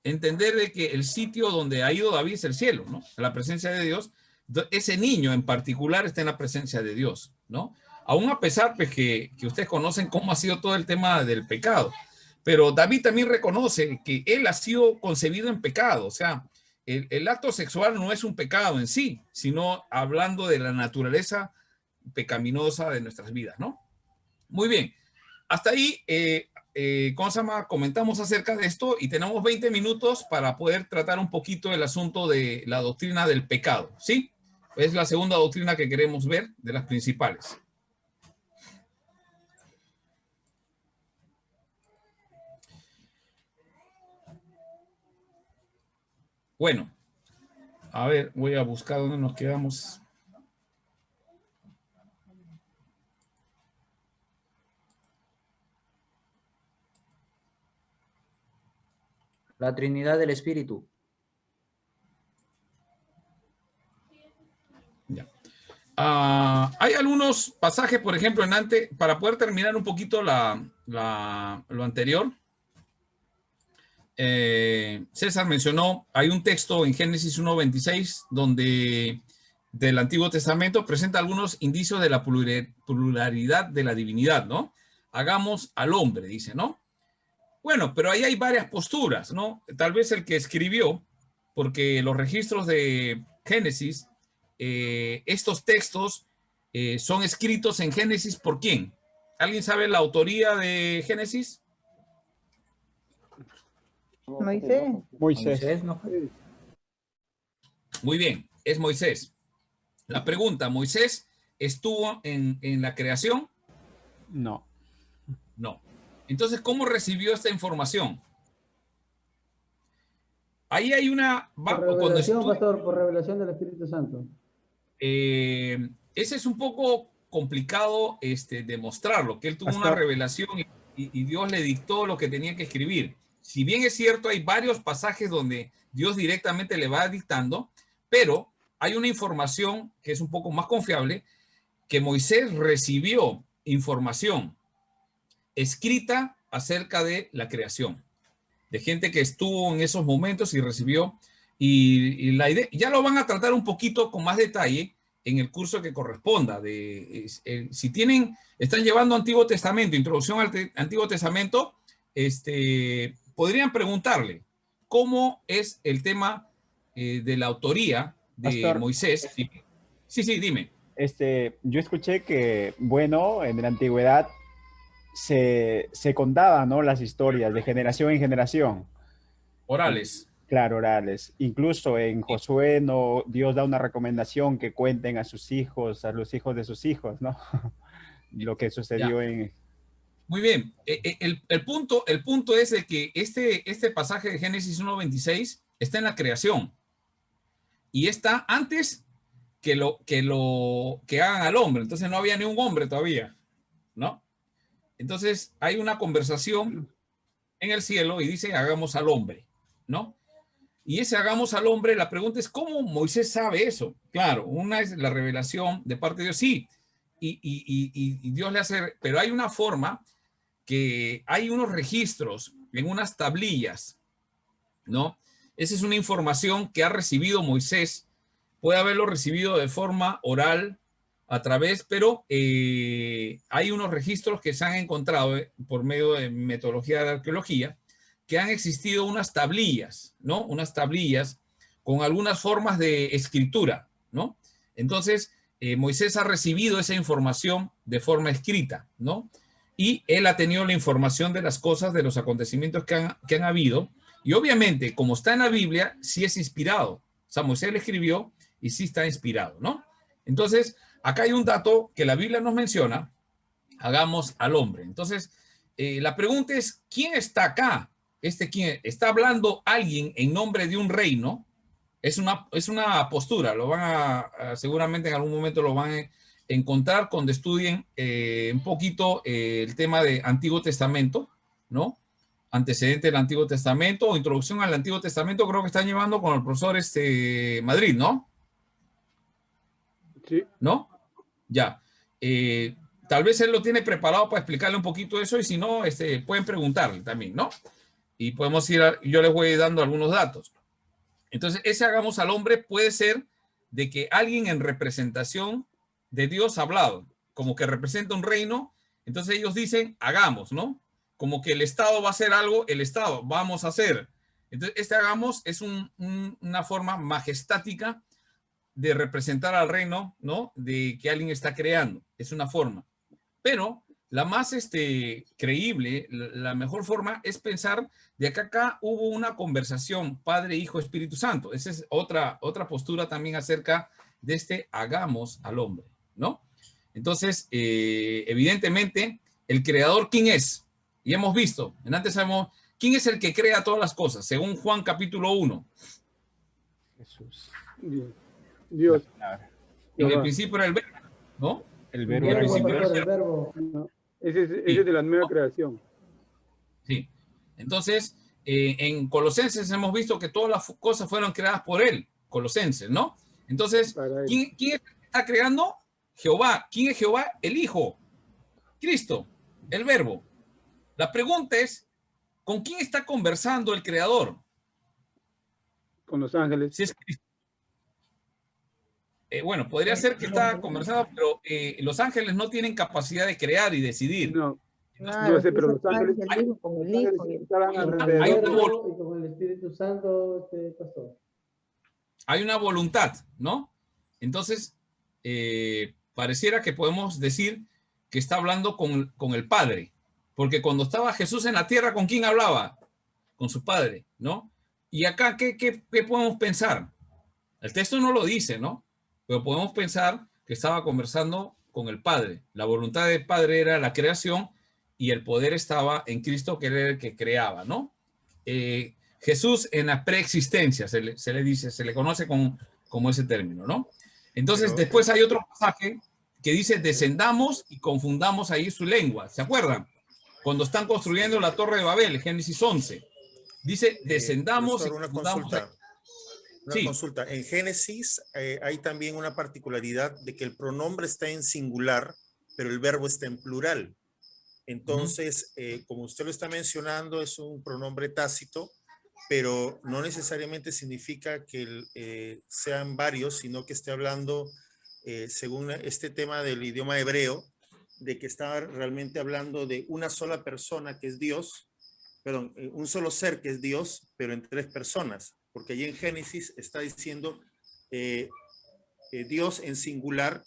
entender de que el sitio donde ha ido David es el cielo, ¿no? La presencia de Dios. Ese niño en particular está en la presencia de Dios, ¿no? Aún a pesar pues, que ustedes conocen cómo ha sido todo el tema del pecado. Pero David también reconoce que él ha sido concebido en pecado. O sea, el acto sexual no es un pecado en sí, sino hablando de la naturaleza pecaminosa de nuestras vidas, ¿no? Muy bien. Hasta ahí, ¿cómo se llama? Comentamos acerca de esto y tenemos 20 minutos para poder tratar un poquito el asunto de la doctrina del pecado, ¿sí? Es la segunda doctrina que queremos ver de las principales. Bueno, a ver, voy a buscar dónde nos quedamos. La Trinidad del Espíritu. Ya. Hay algunos pasajes, por ejemplo, para poder terminar un poquito lo anterior. César mencionó, hay un texto en Génesis 1:26 donde del Antiguo Testamento presenta algunos indicios de la pluralidad de la divinidad, ¿no? Hagamos al hombre, dice, ¿no? Bueno, pero ahí hay varias posturas, ¿no? Tal vez el que escribió, porque los registros de Génesis, estos textos son escritos en Génesis ¿por quién? ¿Alguien sabe la autoría de Génesis? Moisés. Moisés. ¿No? Muy bien, es Moisés. La pregunta, ¿Moisés estuvo en la creación? No. No. Entonces, ¿cómo recibió esta información? Ahí hay una... Por revelación, pastor, por revelación del Espíritu Santo. Ese es un poco complicado demostrarlo, que él tuvo una revelación y Dios le dictó lo que tenía que escribir. Si bien es cierto, hay varios pasajes donde Dios directamente le va dictando, pero hay una información que es un poco más confiable, que Moisés recibió información escrita acerca de la creación, de gente que estuvo en esos momentos y recibió, y la idea, ya lo van a tratar un poquito con más detalle en el curso que corresponda. Si están llevando Antiguo Testamento, introducción al Antiguo Testamento, podrían preguntarle cómo es el tema de la autoría de Pastor, Moisés. Sí, dime. Yo escuché que, bueno, en la antigüedad se contaban, ¿no?, las historias de generación en generación. Orales. Claro, orales. Incluso en Josué Dios da una recomendación que cuenten a sus hijos, a los hijos de sus hijos, ¿no? lo que sucedió en... Muy bien. El punto es de que este pasaje de Génesis 1:26 está en la creación y está antes que hagan al hombre. Entonces no había ni un hombre todavía, ¿no? Entonces hay una conversación en el cielo y dice hagamos al hombre, ¿no? Y ese hagamos al hombre, la pregunta es ¿cómo Moisés sabe eso? Claro, una es la revelación de parte de Dios, sí, y Dios le hace, pero hay una forma que hay unos registros en unas tablillas, ¿no? Esa es una información que ha recibido Moisés, puede haberlo recibido de forma oral a través, pero hay unos registros que se han encontrado por medio de metodología de arqueología, que han existido unas tablillas, ¿no? Unas tablillas con algunas formas de escritura, ¿no? Entonces, Moisés ha recibido esa información de forma escrita, ¿no? Y él ha tenido la información de las cosas, de los acontecimientos que han habido. Y obviamente, como está en la Biblia, sí es inspirado. O sea, Moisés le escribió y sí está inspirado, ¿no? Entonces, acá hay un dato que la Biblia nos menciona, hagamos al hombre. Entonces, la pregunta es, ¿quién está acá? ¿Quién está hablando alguien en nombre de un reino? Es una postura, lo van seguramente en algún momento lo van a encontrar cuando estudien un poquito el tema de Antiguo Testamento, ¿no? Antecedente del Antiguo Testamento o introducción al Antiguo Testamento, creo que están llevando con el profesor Madrid, ¿no? Sí. ¿No? Ya. Tal vez él lo tiene preparado para explicarle un poquito eso y si no, pueden preguntarle también, ¿no? Y podemos yo les voy dando algunos datos. Entonces, ese hagamos al hombre puede ser de que alguien en representación de Dios ha hablado, como que representa un reino, entonces ellos dicen, hagamos, ¿no? Como que el Estado va a hacer algo, el Estado, vamos a hacer. Entonces, hagamos es una forma majestática de representar al reino, ¿no? De que alguien está creando, es una forma. Pero la más creíble, la mejor forma es pensar de que acá hubo una conversación Padre, Hijo, Espíritu Santo. Esa es otra postura también acerca de hagamos al hombre, ¿no? Entonces, evidentemente, el creador, ¿quién es? Y hemos visto, antes sabemos, ¿quién es el que crea todas las cosas? Según Juan capítulo 1. Jesús. Dios. En el principio era el verbo, ¿no? El verbo. Y al principio era el verbo. No, ese es de la nueva creación. Sí. Entonces, en Colosenses hemos visto que todas las cosas fueron creadas por él, Colosenses, ¿no? Entonces, ¿quién es el que está creando? Jehová. ¿Quién es Jehová? El Hijo. Cristo, el Verbo. La pregunta es, ¿con quién está conversando el Creador? Con los ángeles. Si es Cristo. Bueno, podría ser que está conversando, pero los ángeles no tienen capacidad de crear y decidir. No. Claro, No sé, pero los ángeles con el Hijo y estaban Con el alrededor. verbo y con el Espíritu Santo, pastor. Hay una voluntad, ¿no? Entonces, pareciera que podemos decir que está hablando con el Padre, porque cuando estaba Jesús en la tierra, ¿con quién hablaba? Con su Padre, ¿no? Y acá, ¿qué podemos pensar? El texto no lo dice, ¿no? Pero podemos pensar que estaba conversando con el Padre. La voluntad del Padre era la creación y el poder estaba en Cristo, que era el que creaba, ¿no? Jesús en la preexistencia, se le dice, se le conoce como ese término, ¿no? Entonces, después hay otro pasaje que dice, descendamos y confundamos ahí su lengua. ¿Se acuerdan? Cuando están construyendo la Torre de Babel, Génesis 11. Dice, descendamos y confundamos. Una consulta. En Génesis hay también una particularidad de que el pronombre está en singular, pero el verbo está en plural. Entonces, como usted lo está mencionando, es un pronombre tácito, pero no necesariamente significa que sean varios, sino que esté hablando, según este tema del idioma hebreo, de que está realmente hablando de una sola persona que es Dios, perdón, un solo ser que es Dios, pero en tres personas. Porque allí en Génesis está diciendo Dios en singular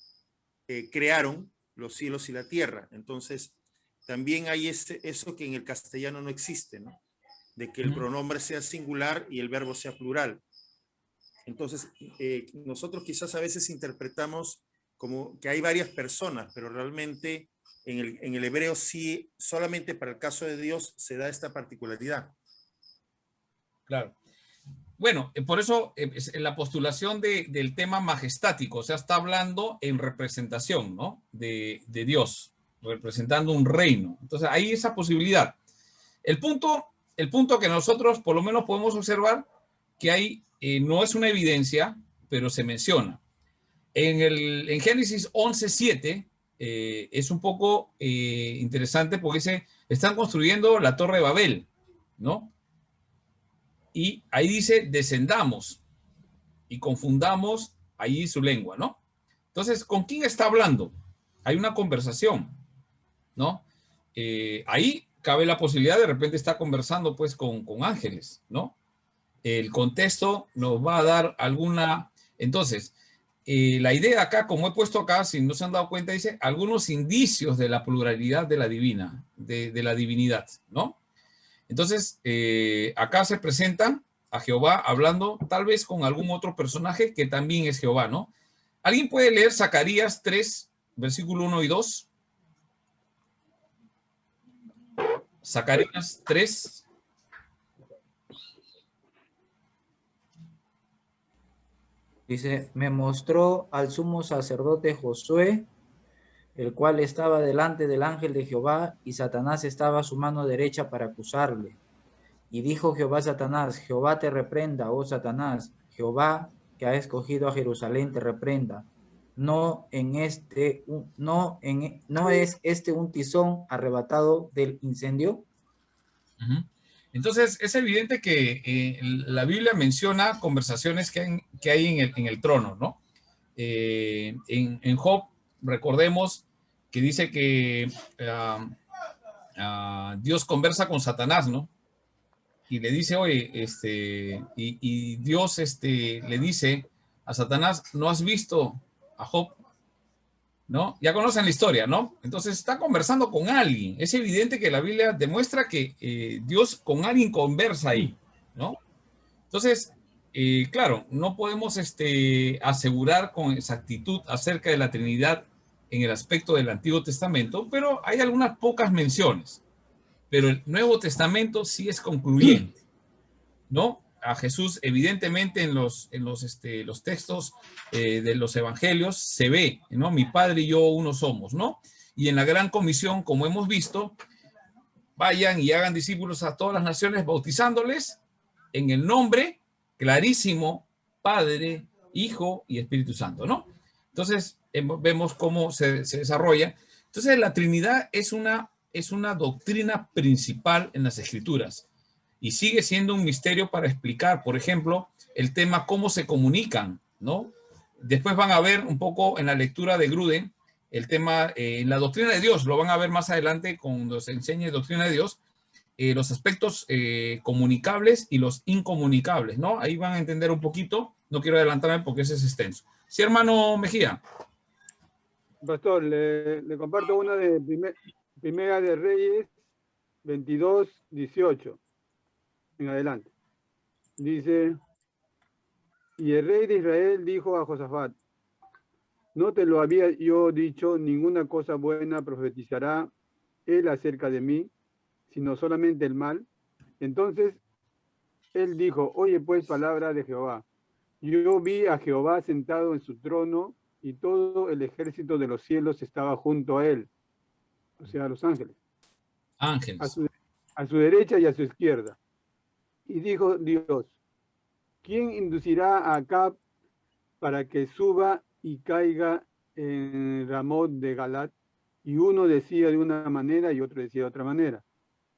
crearon los cielos y la tierra. Entonces, también hay eso que en el castellano no existe, ¿no? De que el pronombre sea singular y el verbo sea plural. Entonces, nosotros quizás a veces interpretamos como que hay varias personas, pero realmente en el hebreo sí, solamente para el caso de Dios se da esta particularidad. Claro. Bueno, por eso en la postulación del tema majestático, o sea, está hablando en representación, ¿no? De Dios, representando un reino. Entonces, hay esa posibilidad. El punto que nosotros por lo menos podemos observar que hay, no es una evidencia, pero se menciona. En Génesis 11:7 es un poco interesante porque dice, están construyendo la Torre de Babel, ¿no? Y ahí dice, descendamos y confundamos ahí su lengua, ¿no? Entonces, ¿con quién está hablando? Hay una conversación, ¿no? Ahí cabe la posibilidad, de repente está conversando pues con ángeles, ¿no? El contexto nos va a dar alguna... Entonces, la idea acá, como he puesto acá, si no se han dado cuenta, dice algunos indicios de la pluralidad de la divina, de la divinidad, ¿no? Entonces, acá se presentan a Jehová hablando tal vez con algún otro personaje que también es Jehová, ¿no? ¿Alguien puede leer Zacarías 3, versículo 1 y 2? Zacarías 3. Dice, me mostró al sumo sacerdote Josué, el cual estaba delante del ángel de Jehová, y Satanás estaba a su mano derecha para acusarle. Y dijo Jehová a Satanás, Jehová te reprenda, oh Satanás, Jehová que ha escogido a Jerusalén te reprenda. ¿No es este un tizón arrebatado del incendio? Entonces, es evidente que la Biblia menciona conversaciones que hay en el trono, ¿no? En Job, recordemos que dice que Dios conversa con Satanás, ¿no? Y le dice, oye, y Dios le dice a Satanás, ¿no has visto a Job? ¿No? Ya conocen la historia, ¿no? Entonces está conversando con alguien. Es evidente que la Biblia demuestra que Dios con alguien conversa ahí, ¿no? Entonces, claro, no podemos asegurar con exactitud acerca de la Trinidad en el aspecto del Antiguo Testamento, pero hay algunas pocas menciones. Pero el Nuevo Testamento sí es concluyente, ¿no? A Jesús, evidentemente, en los textos de los evangelios se ve, ¿no? Mi Padre y yo uno somos, ¿no? Y en la Gran Comisión, como hemos visto, vayan y hagan discípulos a todas las naciones, bautizándoles en el nombre clarísimo, Padre, Hijo y Espíritu Santo, ¿no? Entonces, vemos cómo se desarrolla. Entonces, la Trinidad es una doctrina principal en las Escrituras. Y sigue siendo un misterio para explicar, por ejemplo, el tema cómo se comunican, ¿no? Después van a ver un poco en la lectura de Gruden el tema, en la doctrina de Dios, lo van a ver más adelante cuando se enseñe doctrina de Dios, los aspectos comunicables y los incomunicables, ¿no? Ahí van a entender un poquito, no quiero adelantarme porque ese es extenso. Sí, hermano Mejía. Pastor, le comparto una de Primera de Reyes 22:18. En adelante. Dice, y el rey de Israel dijo a Josafat, no te lo había yo dicho, ninguna cosa buena profetizará él acerca de mí, sino solamente el mal. Entonces él dijo, oye pues palabra de Jehová. Yo vi a Jehová sentado en su trono y todo el ejército de los cielos estaba junto a él, o sea, los ángeles. Ángeles. A su derecha y a su izquierda. Y dijo Dios, ¿quién inducirá a Acab para que suba y caiga en Ramot de Galat? Y uno decía de una manera y otro decía de otra manera.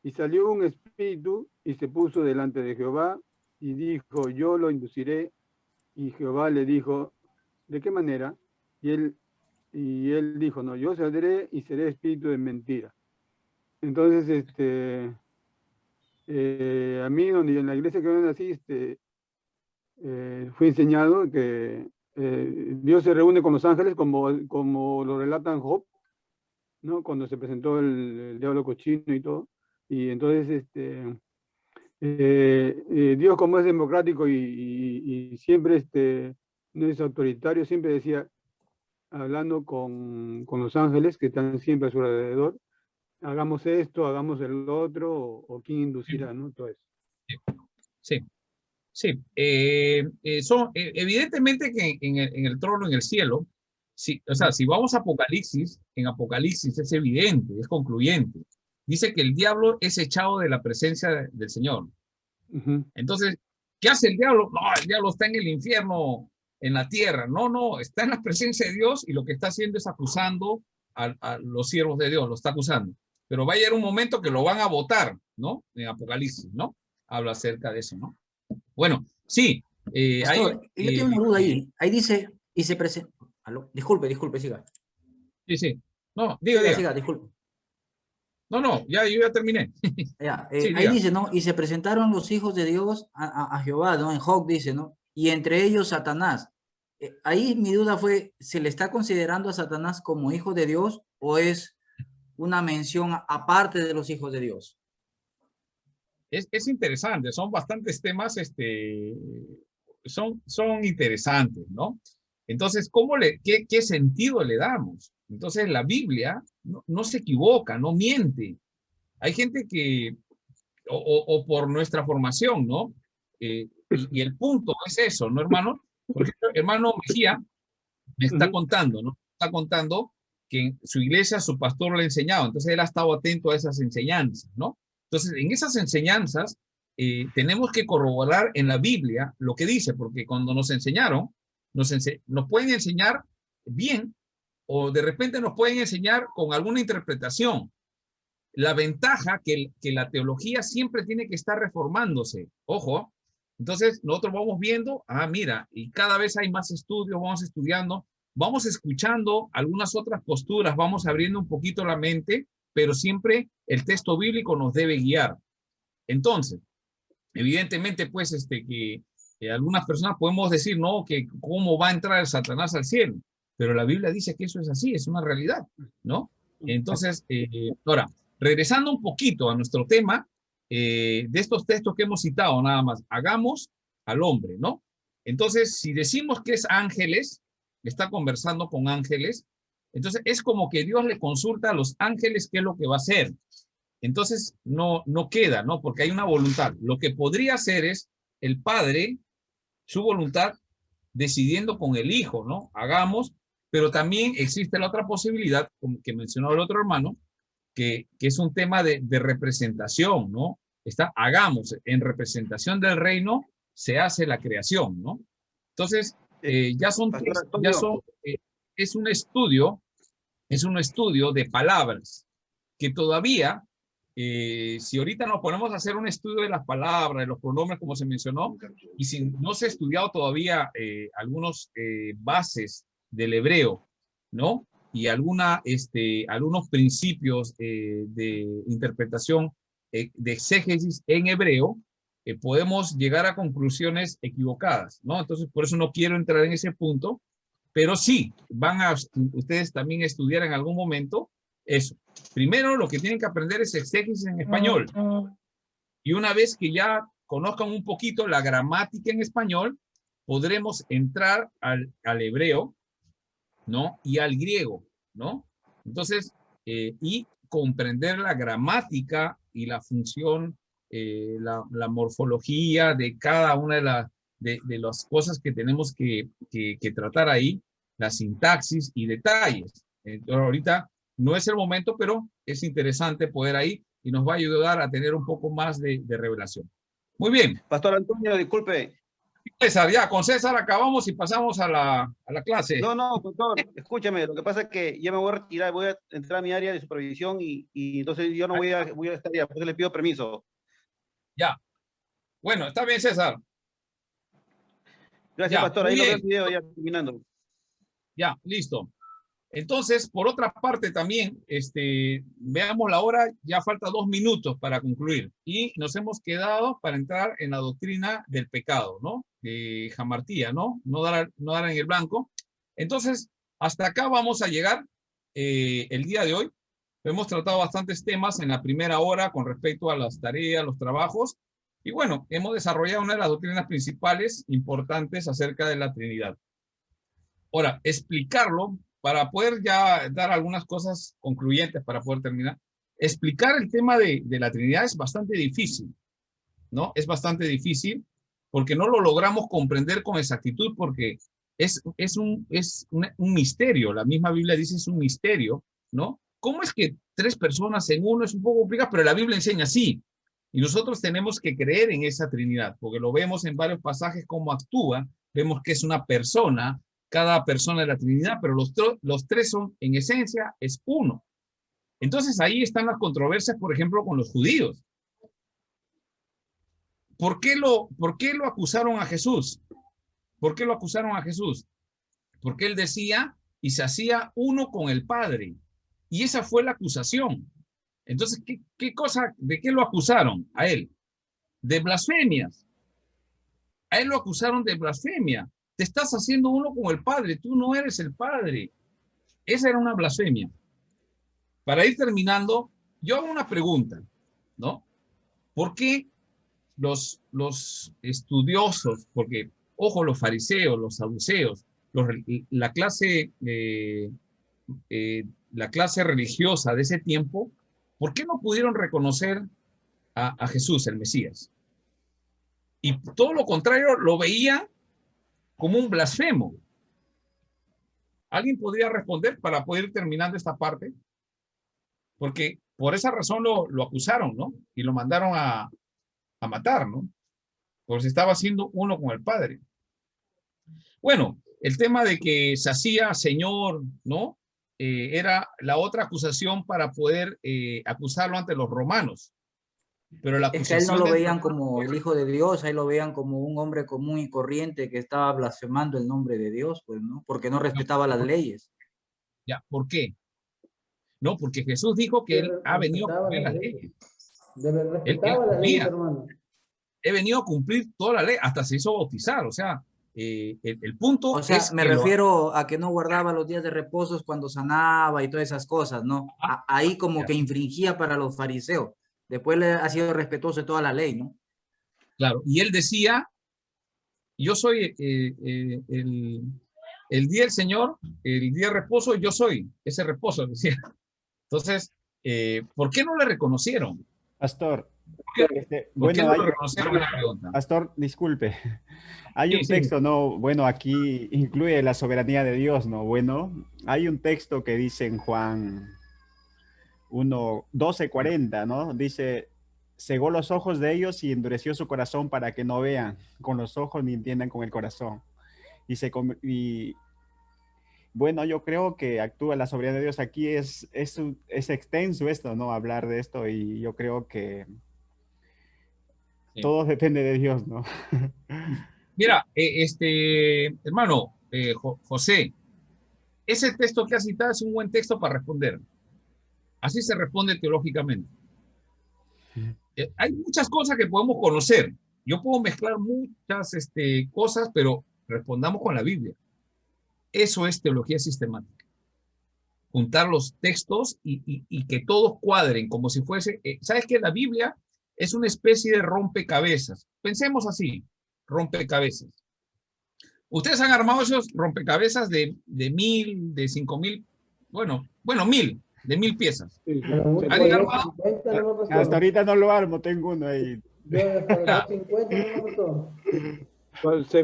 Y salió un espíritu y se puso delante de Jehová y dijo, yo lo induciré. Y Jehová le dijo, ¿de qué manera? Y él dijo, no, yo saldré y seré espíritu de mentira. Entonces, a mí, donde en la iglesia que yo nací, fue enseñado que Dios se reúne con los ángeles como lo relatan Job, ¿no? Cuando se presentó el diablo cochino y todo. Y entonces, Dios, como es democrático y siempre no es autoritario, siempre decía, hablando con los ángeles que están siempre a su alrededor. Hagamos esto, hagamos el otro, o quién inducirá, ¿no? Todo eso. Sí, sí. Evidentemente que en el trono, en el cielo, sí, o sea, si vamos a Apocalipsis, en Apocalipsis es evidente, es concluyente. Dice que el diablo es echado de la presencia del Señor. Entonces, ¿qué hace el diablo? No, el diablo está en el infierno, en la tierra. No, está en la presencia de Dios y lo que está haciendo es acusando a los siervos de Dios, lo está acusando. Pero va a llegar un momento que lo van a votar, ¿no? En Apocalipsis, ¿no? Habla acerca de eso, ¿no? Bueno, sí. Pastor, yo tengo una duda ahí. Ahí dice, y se presenta... Disculpe, siga. Sí. No, diga. Siga, disculpe. No, yo ya terminé. Sí, ahí dice, ¿no? Y se presentaron los hijos de Dios a Jehová, ¿no? En Job dice, ¿no? Y entre ellos Satanás. Ahí mi duda fue, ¿se le está considerando a Satanás como hijo de Dios o es una mención aparte de los hijos de Dios? Es interesante, son bastantes temas, son interesantes, ¿no? Entonces, qué sentido le damos? Entonces, la Biblia no se equivoca, no miente. Hay gente que, o por nuestra formación, ¿no? Y el punto es eso, ¿no, hermano? Por ejemplo, hermano Mejía me está contando, ¿no? Está contando que en su iglesia su pastor le ha enseñado, entonces él ha estado atento a esas enseñanzas, ¿no? Entonces, en esas enseñanzas tenemos que corroborar en la Biblia lo que dice, porque cuando nos enseñaron, nos pueden enseñar bien o de repente nos pueden enseñar con alguna interpretación. La ventaja que la teología siempre tiene que estar reformándose. Ojo, entonces nosotros vamos viendo, mira, y cada vez hay más estudios, vamos estudiando, vamos escuchando algunas otras posturas, vamos abriendo un poquito la mente, pero siempre el texto bíblico nos debe guiar. Entonces, evidentemente, pues, que algunas personas podemos decir, no, que cómo va a entrar el Satanás al cielo, pero la Biblia dice que eso es así, es una realidad, ¿no? Entonces, ahora, regresando un poquito a nuestro tema, de estos textos que hemos citado, nada más, hagamos al hombre, ¿no? Entonces, si decimos que es ángeles, está conversando con ángeles, entonces es como que Dios le consulta a los ángeles qué es lo que va a hacer. Entonces, no queda, ¿no? Porque hay una voluntad. Lo que podría hacer es el Padre, su voluntad, decidiendo con el Hijo, ¿no? Hagamos, pero también existe la otra posibilidad, como que mencionó el otro hermano, que es un tema de representación, ¿no? Hagamos, en representación del reino se hace la creación, ¿no? Entonces, es un estudio de palabras que todavía, si ahorita nos ponemos a hacer un estudio de las palabras, de los pronombres, como se mencionó, y si no se ha estudiado todavía algunos bases del hebreo, ¿no? Y algunos principios de interpretación de exégesis en hebreo, podemos llegar a conclusiones equivocadas, ¿no? Entonces, por eso no quiero entrar en ese punto, pero sí, van a ustedes también estudiar en algún momento eso. Primero, lo que tienen que aprender es exégesis en español. Y una vez que ya conozcan un poquito la gramática en español, podremos entrar al hebreo, ¿no? Y al griego, ¿no? Entonces, y comprender la gramática y la función, la morfología de cada una de las cosas que tenemos que tratar ahí, la sintaxis y detalles. Entonces, ahorita no es el momento, pero es interesante poder ahí y nos va a ayudar a tener un poco más de revelación. Muy bien. Pastor Antonio, disculpe. César, ya, con César acabamos y pasamos a la clase. No, doctor, escúchame, lo que pasa es que ya me voy a retirar, voy a entrar a mi área de supervisión y entonces yo no voy a estar ya, por eso le pido permiso. Ya. Bueno, está bien, César. Gracias, ya, pastor, ahí lo veo el video ya terminando. Ya, listo. Entonces, por otra parte también, veamos la hora, ya falta 2 minutos para concluir y nos hemos quedado para entrar en la doctrina del pecado, ¿no? De jamartía, ¿no? No dar en el blanco. Entonces, hasta acá vamos a llegar el día de hoy. Hemos tratado bastantes temas en la primera hora con respecto a las tareas, los trabajos y bueno, hemos desarrollado una de las doctrinas principales importantes acerca de la Trinidad. Ahora, explicarlo para poder ya dar algunas cosas concluyentes para poder terminar, explicar el tema de la Trinidad es bastante difícil, ¿no? Es bastante difícil porque no lo logramos comprender con exactitud porque es un misterio. La misma Biblia dice es un misterio, ¿no? ¿Cómo es que 3 personas en uno? Es un poco complicado, pero la Biblia enseña así. Y nosotros tenemos que creer en esa Trinidad, porque lo vemos en varios pasajes cómo actúa, vemos que es una persona, cada persona de la Trinidad, pero los 3 son, en esencia, es uno. Entonces ahí están las controversias, por ejemplo, con los judíos. ¿Por qué lo acusaron a Jesús? ¿Por qué lo acusaron a Jesús? Porque él decía y se hacía uno con el Padre. Y esa fue la acusación. Entonces, ¿de qué lo acusaron a él? De blasfemias. A él lo acusaron de blasfemia. Te estás haciendo uno con el Padre. Tú no eres el Padre. Esa era una blasfemia. Para ir terminando, yo hago una pregunta, ¿no? ¿Por qué los estudiosos, porque, ojo, los fariseos, los saduceos, la clase religiosa de ese tiempo, ¿por qué no pudieron reconocer a Jesús, el Mesías? Y todo lo contrario, lo veía como un blasfemo. ¿Alguien podría responder para poder ir terminando esta parte? Porque por esa razón lo acusaron, ¿no? Y lo mandaron a matar, ¿no? Porque se estaba haciendo uno con el Padre. Bueno, el tema de que se hacía Señor, ¿no? Era la otra acusación para poder acusarlo ante los romanos. Pero la Es que a él no lo veían como el Hijo de Dios, a él lo veían como un hombre común y corriente que estaba blasfemando el nombre de Dios, pues, ¿no? Porque no respetaba las leyes. Ya, ¿por qué? No, porque Jesús dijo que él ha venido a cumplir las leyes. Respetaba las leyes, hermano. He venido a cumplir toda la ley, hasta se hizo bautizar, o sea, el punto o sea, es me refiero a que no guardaba los días de reposos cuando sanaba y todas esas cosas, ¿no? Ahí como que infringía para los fariseos. Después le ha sido respetuoso de toda la ley, ¿no? Claro, y él decía, yo soy el día del Señor, el día de reposo, yo soy ese reposo, decía. Entonces, ¿por qué no le reconocieron? Pastor, Pastor, disculpe. Hay un texto, ¿no? Bueno, aquí incluye la soberanía de Dios, ¿no? Bueno, hay un texto que dice en Juan 12:40, ¿no? Dice, cegó los ojos de ellos y endureció su corazón para que no vean con los ojos ni entiendan con el corazón. Bueno, yo creo que actúa la soberanía de Dios. Aquí es extenso esto, ¿no? Hablar de esto, y yo creo que todo depende de Dios, ¿no? Mira, hermano, José, ese texto que has citado es un buen texto para responder. Así se responde teológicamente. Hay muchas cosas que podemos conocer. Yo puedo mezclar muchas cosas, pero respondamos con la Biblia. Eso es teología sistemática. Juntar los textos y que todos cuadren como si fuese... ¿Sabes qué? La Biblia es una especie de rompecabezas. Pensemos así, rompecabezas. Ustedes han armado esos rompecabezas de 1000, de 5000, bueno, 1000, de 1000 piezas. ¿Alguien ha armado? Hasta ahorita no lo armo, tengo uno ahí. Pues se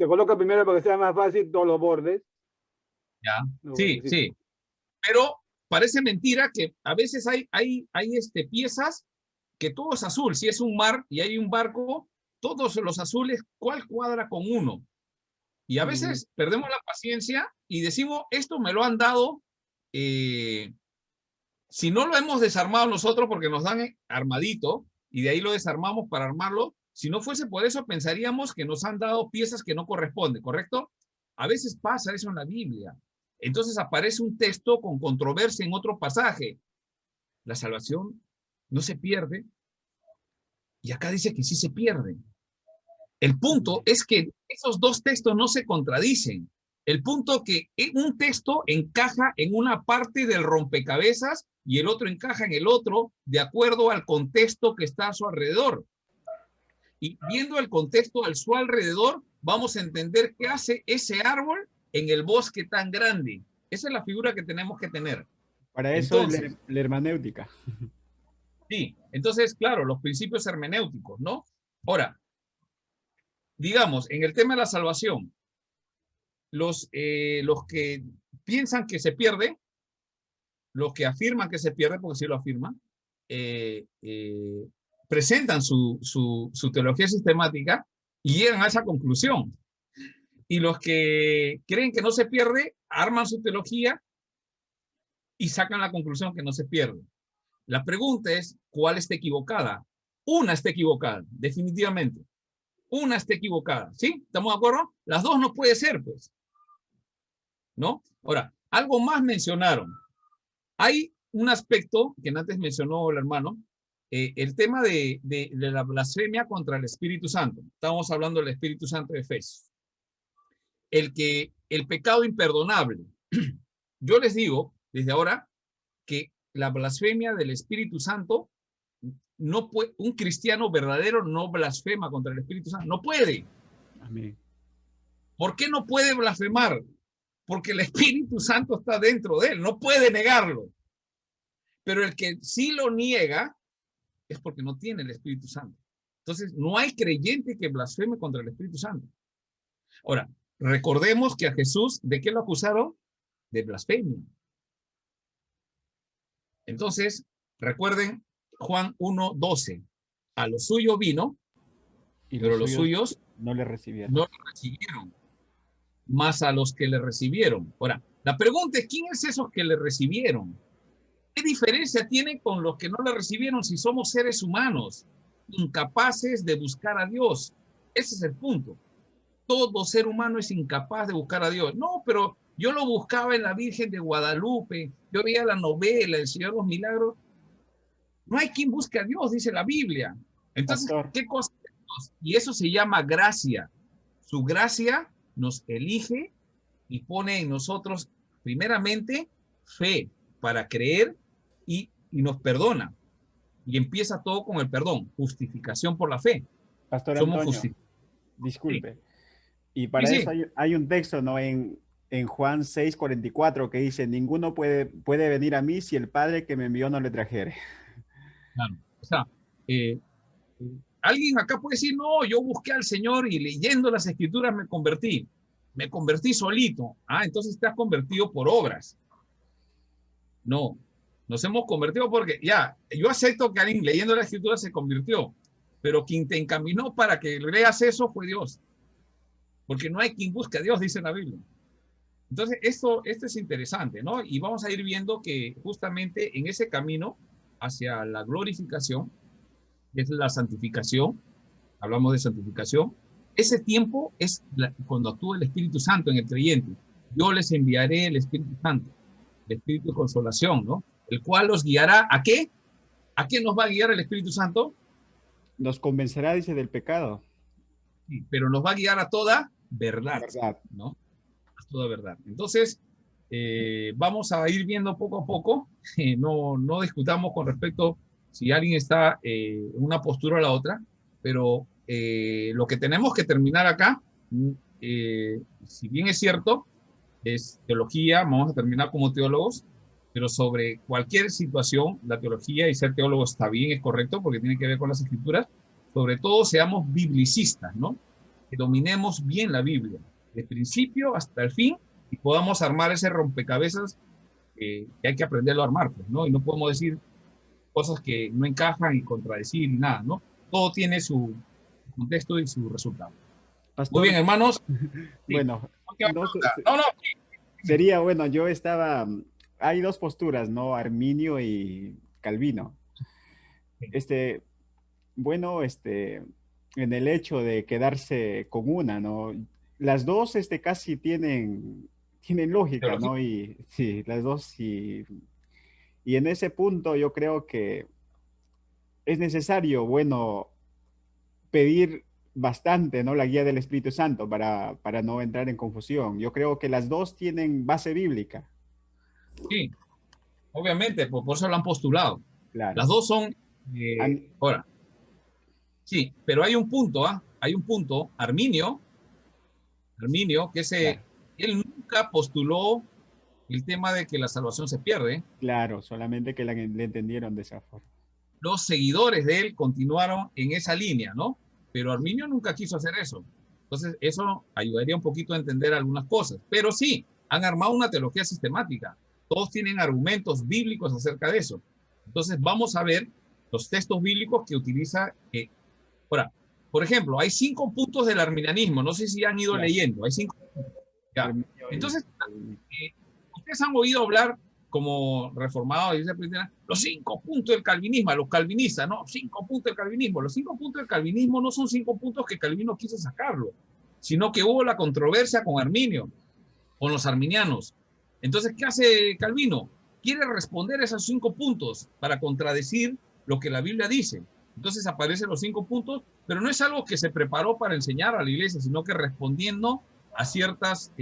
coloca primero para que sea más fácil todos los bordes. Ya, sí. Pero parece mentira que a veces hay piezas que todo es azul. Si es un mar y hay un barco, todos los azules, ¿cuál cuadra con uno? Y a veces perdemos la paciencia y decimos, esto me lo han dado, si no lo hemos desarmado nosotros porque nos dan armadito y de ahí lo desarmamos para armarlo, si no fuese por eso pensaríamos que nos han dado piezas que no corresponden, ¿correcto? A veces pasa eso en la Biblia. Entonces aparece un texto con controversia en otro pasaje. La salvación no se pierde. Y acá dice que sí se pierde. El punto es que esos dos textos no se contradicen. El punto que un texto encaja en una parte del rompecabezas y el otro encaja en el otro de acuerdo al contexto que está a su alrededor. Y viendo el contexto a su alrededor, vamos a entender qué hace ese árbol en el bosque tan grande. Esa es la figura que tenemos que tener. Para eso Entonces, la hermenéutica. sí, entonces, claro, los principios hermenéuticos, ¿no? Ahora, digamos, en el tema de la salvación, los que piensan que se pierde, los que afirman que se pierde, porque sí lo afirman, presentan su teología sistemática y llegan a esa conclusión. Y los que creen que no se pierde, arman su teología y sacan la conclusión que no se pierde. La pregunta es, ¿cuál está equivocada? Una está equivocada, definitivamente. Una está equivocada, ¿sí? ¿Estamos de acuerdo? Las dos no puede ser, pues. ¿No? Ahora, algo más mencionaron. Hay un aspecto que antes mencionó el hermano, el tema de la blasfemia contra el Espíritu Santo. Estábamos hablando del Espíritu Santo de Efesios. El pecado imperdonable. Yo les digo, desde ahora, que la blasfemia del Espíritu Santo, no puede, un cristiano verdadero no blasfema contra el Espíritu Santo. No puede. Amén. ¿Por qué no puede blasfemar? Porque el Espíritu Santo está dentro de él. No puede negarlo. Pero el que sí lo niega es porque no tiene el Espíritu Santo. Entonces, no hay creyente que blasfeme contra el Espíritu Santo. Ahora, recordemos que a Jesús, ¿de qué lo acusaron? De blasfemia. Entonces, recuerden Juan 1:12. A los suyos vino, pero los suyos no le recibieron. No le recibieron. Más a los que le recibieron. Ahora, la pregunta es, ¿quién es esos que le recibieron? ¿Qué diferencia tiene con los que no le recibieron si somos seres humanos, incapaces de buscar a Dios? Ese es el punto. Todo ser humano es incapaz de buscar a Dios. No, pero yo lo buscaba en la Virgen de Guadalupe, yo veía la novela, El Señor de los Milagros. No hay quien busque a Dios, dice la Biblia. Entonces, ¿qué cosa es Dios? Y eso se llama gracia. Su gracia nos elige y pone en nosotros, primeramente, fe para creer y nos perdona. Y empieza todo con el perdón, justificación por la fe. Pastor Somos Antonio, disculpe. Sí. Y para Sí, eso hay un texto, ¿no? En Juan 6:44 que dice, ninguno puede venir a mí si el Padre que me envió no le trajere. Claro. O sea, alguien acá puede decir, no, yo busqué al Señor y leyendo las Escrituras me convertí solito. Ah, entonces te has convertido por obras. No, nos hemos convertido porque ya, yo acepto que alguien leyendo la Escritura se convirtió, pero quien te encaminó para que leas eso fue Dios. Porque no hay quien busque a Dios, dice la Biblia. Entonces, esto es interesante, ¿no? Y vamos a ir viendo que justamente en ese camino hacia la glorificación, que es la santificación, hablamos de santificación, ese tiempo es cuando actúa el Espíritu Santo en el creyente. Yo les enviaré el Espíritu Santo, el Espíritu de consolación, ¿no? El cual los guiará, ¿a qué? ¿A qué nos va a guiar el Espíritu Santo? Nos convencerá, dice, del pecado. Sí, pero nos va a guiar a toda verdad, ¿no? A toda verdad. Entonces, vamos a ir viendo poco a poco. No discutamos con respecto si alguien está en una postura o la otra, pero lo que tenemos que terminar acá, si bien es cierto, es teología, vamos a terminar como teólogos, pero sobre cualquier situación, la teología y ser teólogo está bien, es correcto, porque tiene que ver con las Escrituras. Sobre todo seamos biblicistas, ¿no? Que dominemos bien la Biblia, de principio hasta el fin, y podamos armar ese rompecabezas que hay que aprenderlo a armar, pues, ¿no? Y no podemos decir cosas que no encajan y contradecir ni nada, ¿no? Todo tiene su contexto y su resultado. Pastor, muy bien, hermanos. Bueno, no. Sería, bueno, hay dos posturas, ¿no? Arminio y Calvino. Bueno, en el hecho de quedarse con una, ¿no? Las dos, casi tienen lógica, ¿no? Y sí, las dos, y en ese punto yo creo que es necesario, bueno, pedir bastante, ¿no? La guía del Espíritu Santo para no entrar en confusión. Yo creo que las dos tienen base bíblica. Sí, obviamente, por eso lo han postulado. Claro. Las dos son, ahora, sí, pero hay un punto, Hay un punto, Arminio, que él nunca postuló el tema de que la salvación se pierde. Claro, solamente que le entendieron de esa forma. Los seguidores de él continuaron en esa línea, ¿no? Pero Arminio nunca quiso hacer eso. Entonces, eso ayudaría un poquito a entender algunas cosas. Pero sí, han armado una teología sistemática. Todos tienen argumentos bíblicos acerca de eso. Entonces, vamos a ver los textos bíblicos que utiliza. Ahora, por ejemplo, hay 5 puntos del arminianismo. No sé si han ido leyendo. Hay 5 puntos. Ya. Entonces, ustedes han oído hablar como reformados, los 5 puntos del calvinismo, los calvinistas, ¿no? 5 puntos del calvinismo. Los 5 puntos del calvinismo no son 5 puntos que Calvino quiso sacarlo, sino que hubo la controversia con Arminio, con los arminianos. Entonces, ¿qué hace Calvino? Quiere responder a esos 5 puntos para contradecir lo que la Biblia dice. Entonces aparecen los 5 puntos, pero no es algo que se preparó para enseñar a la iglesia, sino que respondiendo a ciertas,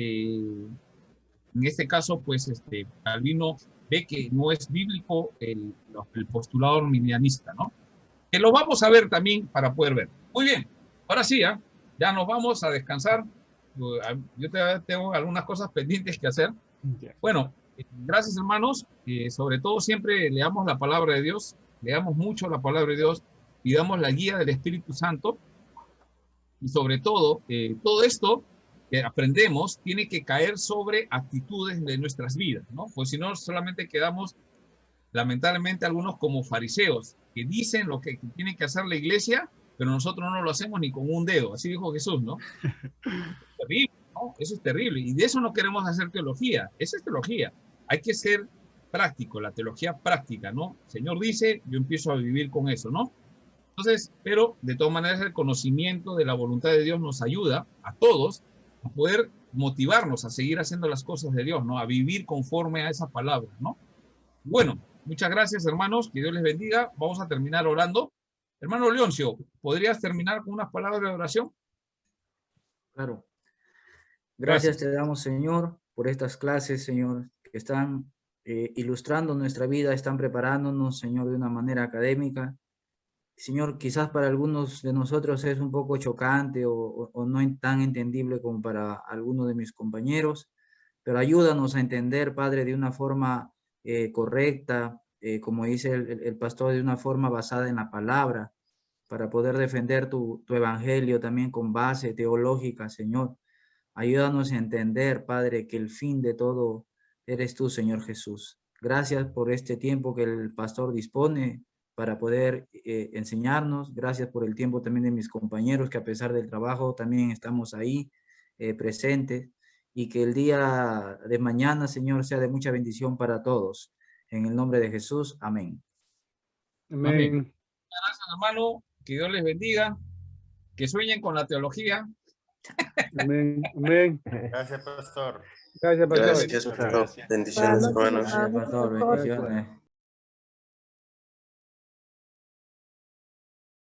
en este caso, pues Calvino ve que no es bíblico el postulado arminianista, ¿no? Que lo vamos a ver también para poder ver. Muy bien, ahora sí, ya nos vamos a descansar. Yo tengo algunas cosas pendientes que hacer. Bueno, gracias hermanos. Sobre todo siempre leamos la palabra de Dios, leamos mucho la palabra de Dios, pidamos la guía del Espíritu Santo y sobre todo, todo esto que aprendemos tiene que caer sobre actitudes de nuestras vidas, ¿no? Pues si no, solamente quedamos, lamentablemente, algunos como fariseos, que dicen lo que tiene que hacer la iglesia, pero nosotros no lo hacemos ni con un dedo. Así dijo Jesús, ¿no? Es terrible, ¿no? Eso es terrible. Y de eso no queremos hacer teología. Esa es teología. Hay que ser práctico, la teología práctica, ¿no? El Señor dice, yo empiezo a vivir con eso, ¿no? Entonces, pero de todas maneras el conocimiento de la voluntad de Dios nos ayuda a todos a poder motivarnos a seguir haciendo las cosas de Dios, ¿no? A vivir conforme a esa palabra, ¿no? Bueno, muchas gracias, hermanos. Que Dios les bendiga. Vamos a terminar orando. Hermano Leoncio, ¿podrías terminar con unas palabras de oración? Claro. Gracias te damos, Señor, por estas clases, Señor, que están ilustrando nuestra vida, están preparándonos, Señor, de una manera académica. Señor, quizás para algunos de nosotros es un poco chocante o no tan entendible como para algunos de mis compañeros, pero ayúdanos a entender, Padre, de una forma correcta, como dice el pastor, de una forma basada en la palabra, para poder defender tu evangelio también con base teológica, Señor. Ayúdanos a entender, Padre, que el fin de todo eres tú, Señor Jesús. Gracias por este tiempo que el pastor dispone para poder enseñarnos. Gracias por el tiempo también de mis compañeros, que a pesar del trabajo también estamos ahí presentes. Y que el día de mañana, Señor, sea de mucha bendición para todos. En el nombre de Jesús, amén. Amén. Gracias, hermano. Que Dios les bendiga. Que sueñen con la teología. Amén. Amén. Gracias, pastor. Gracias, pastor. Gracias, pastor. Bendiciones, hermanos. Gracias, pastor. Bendiciones.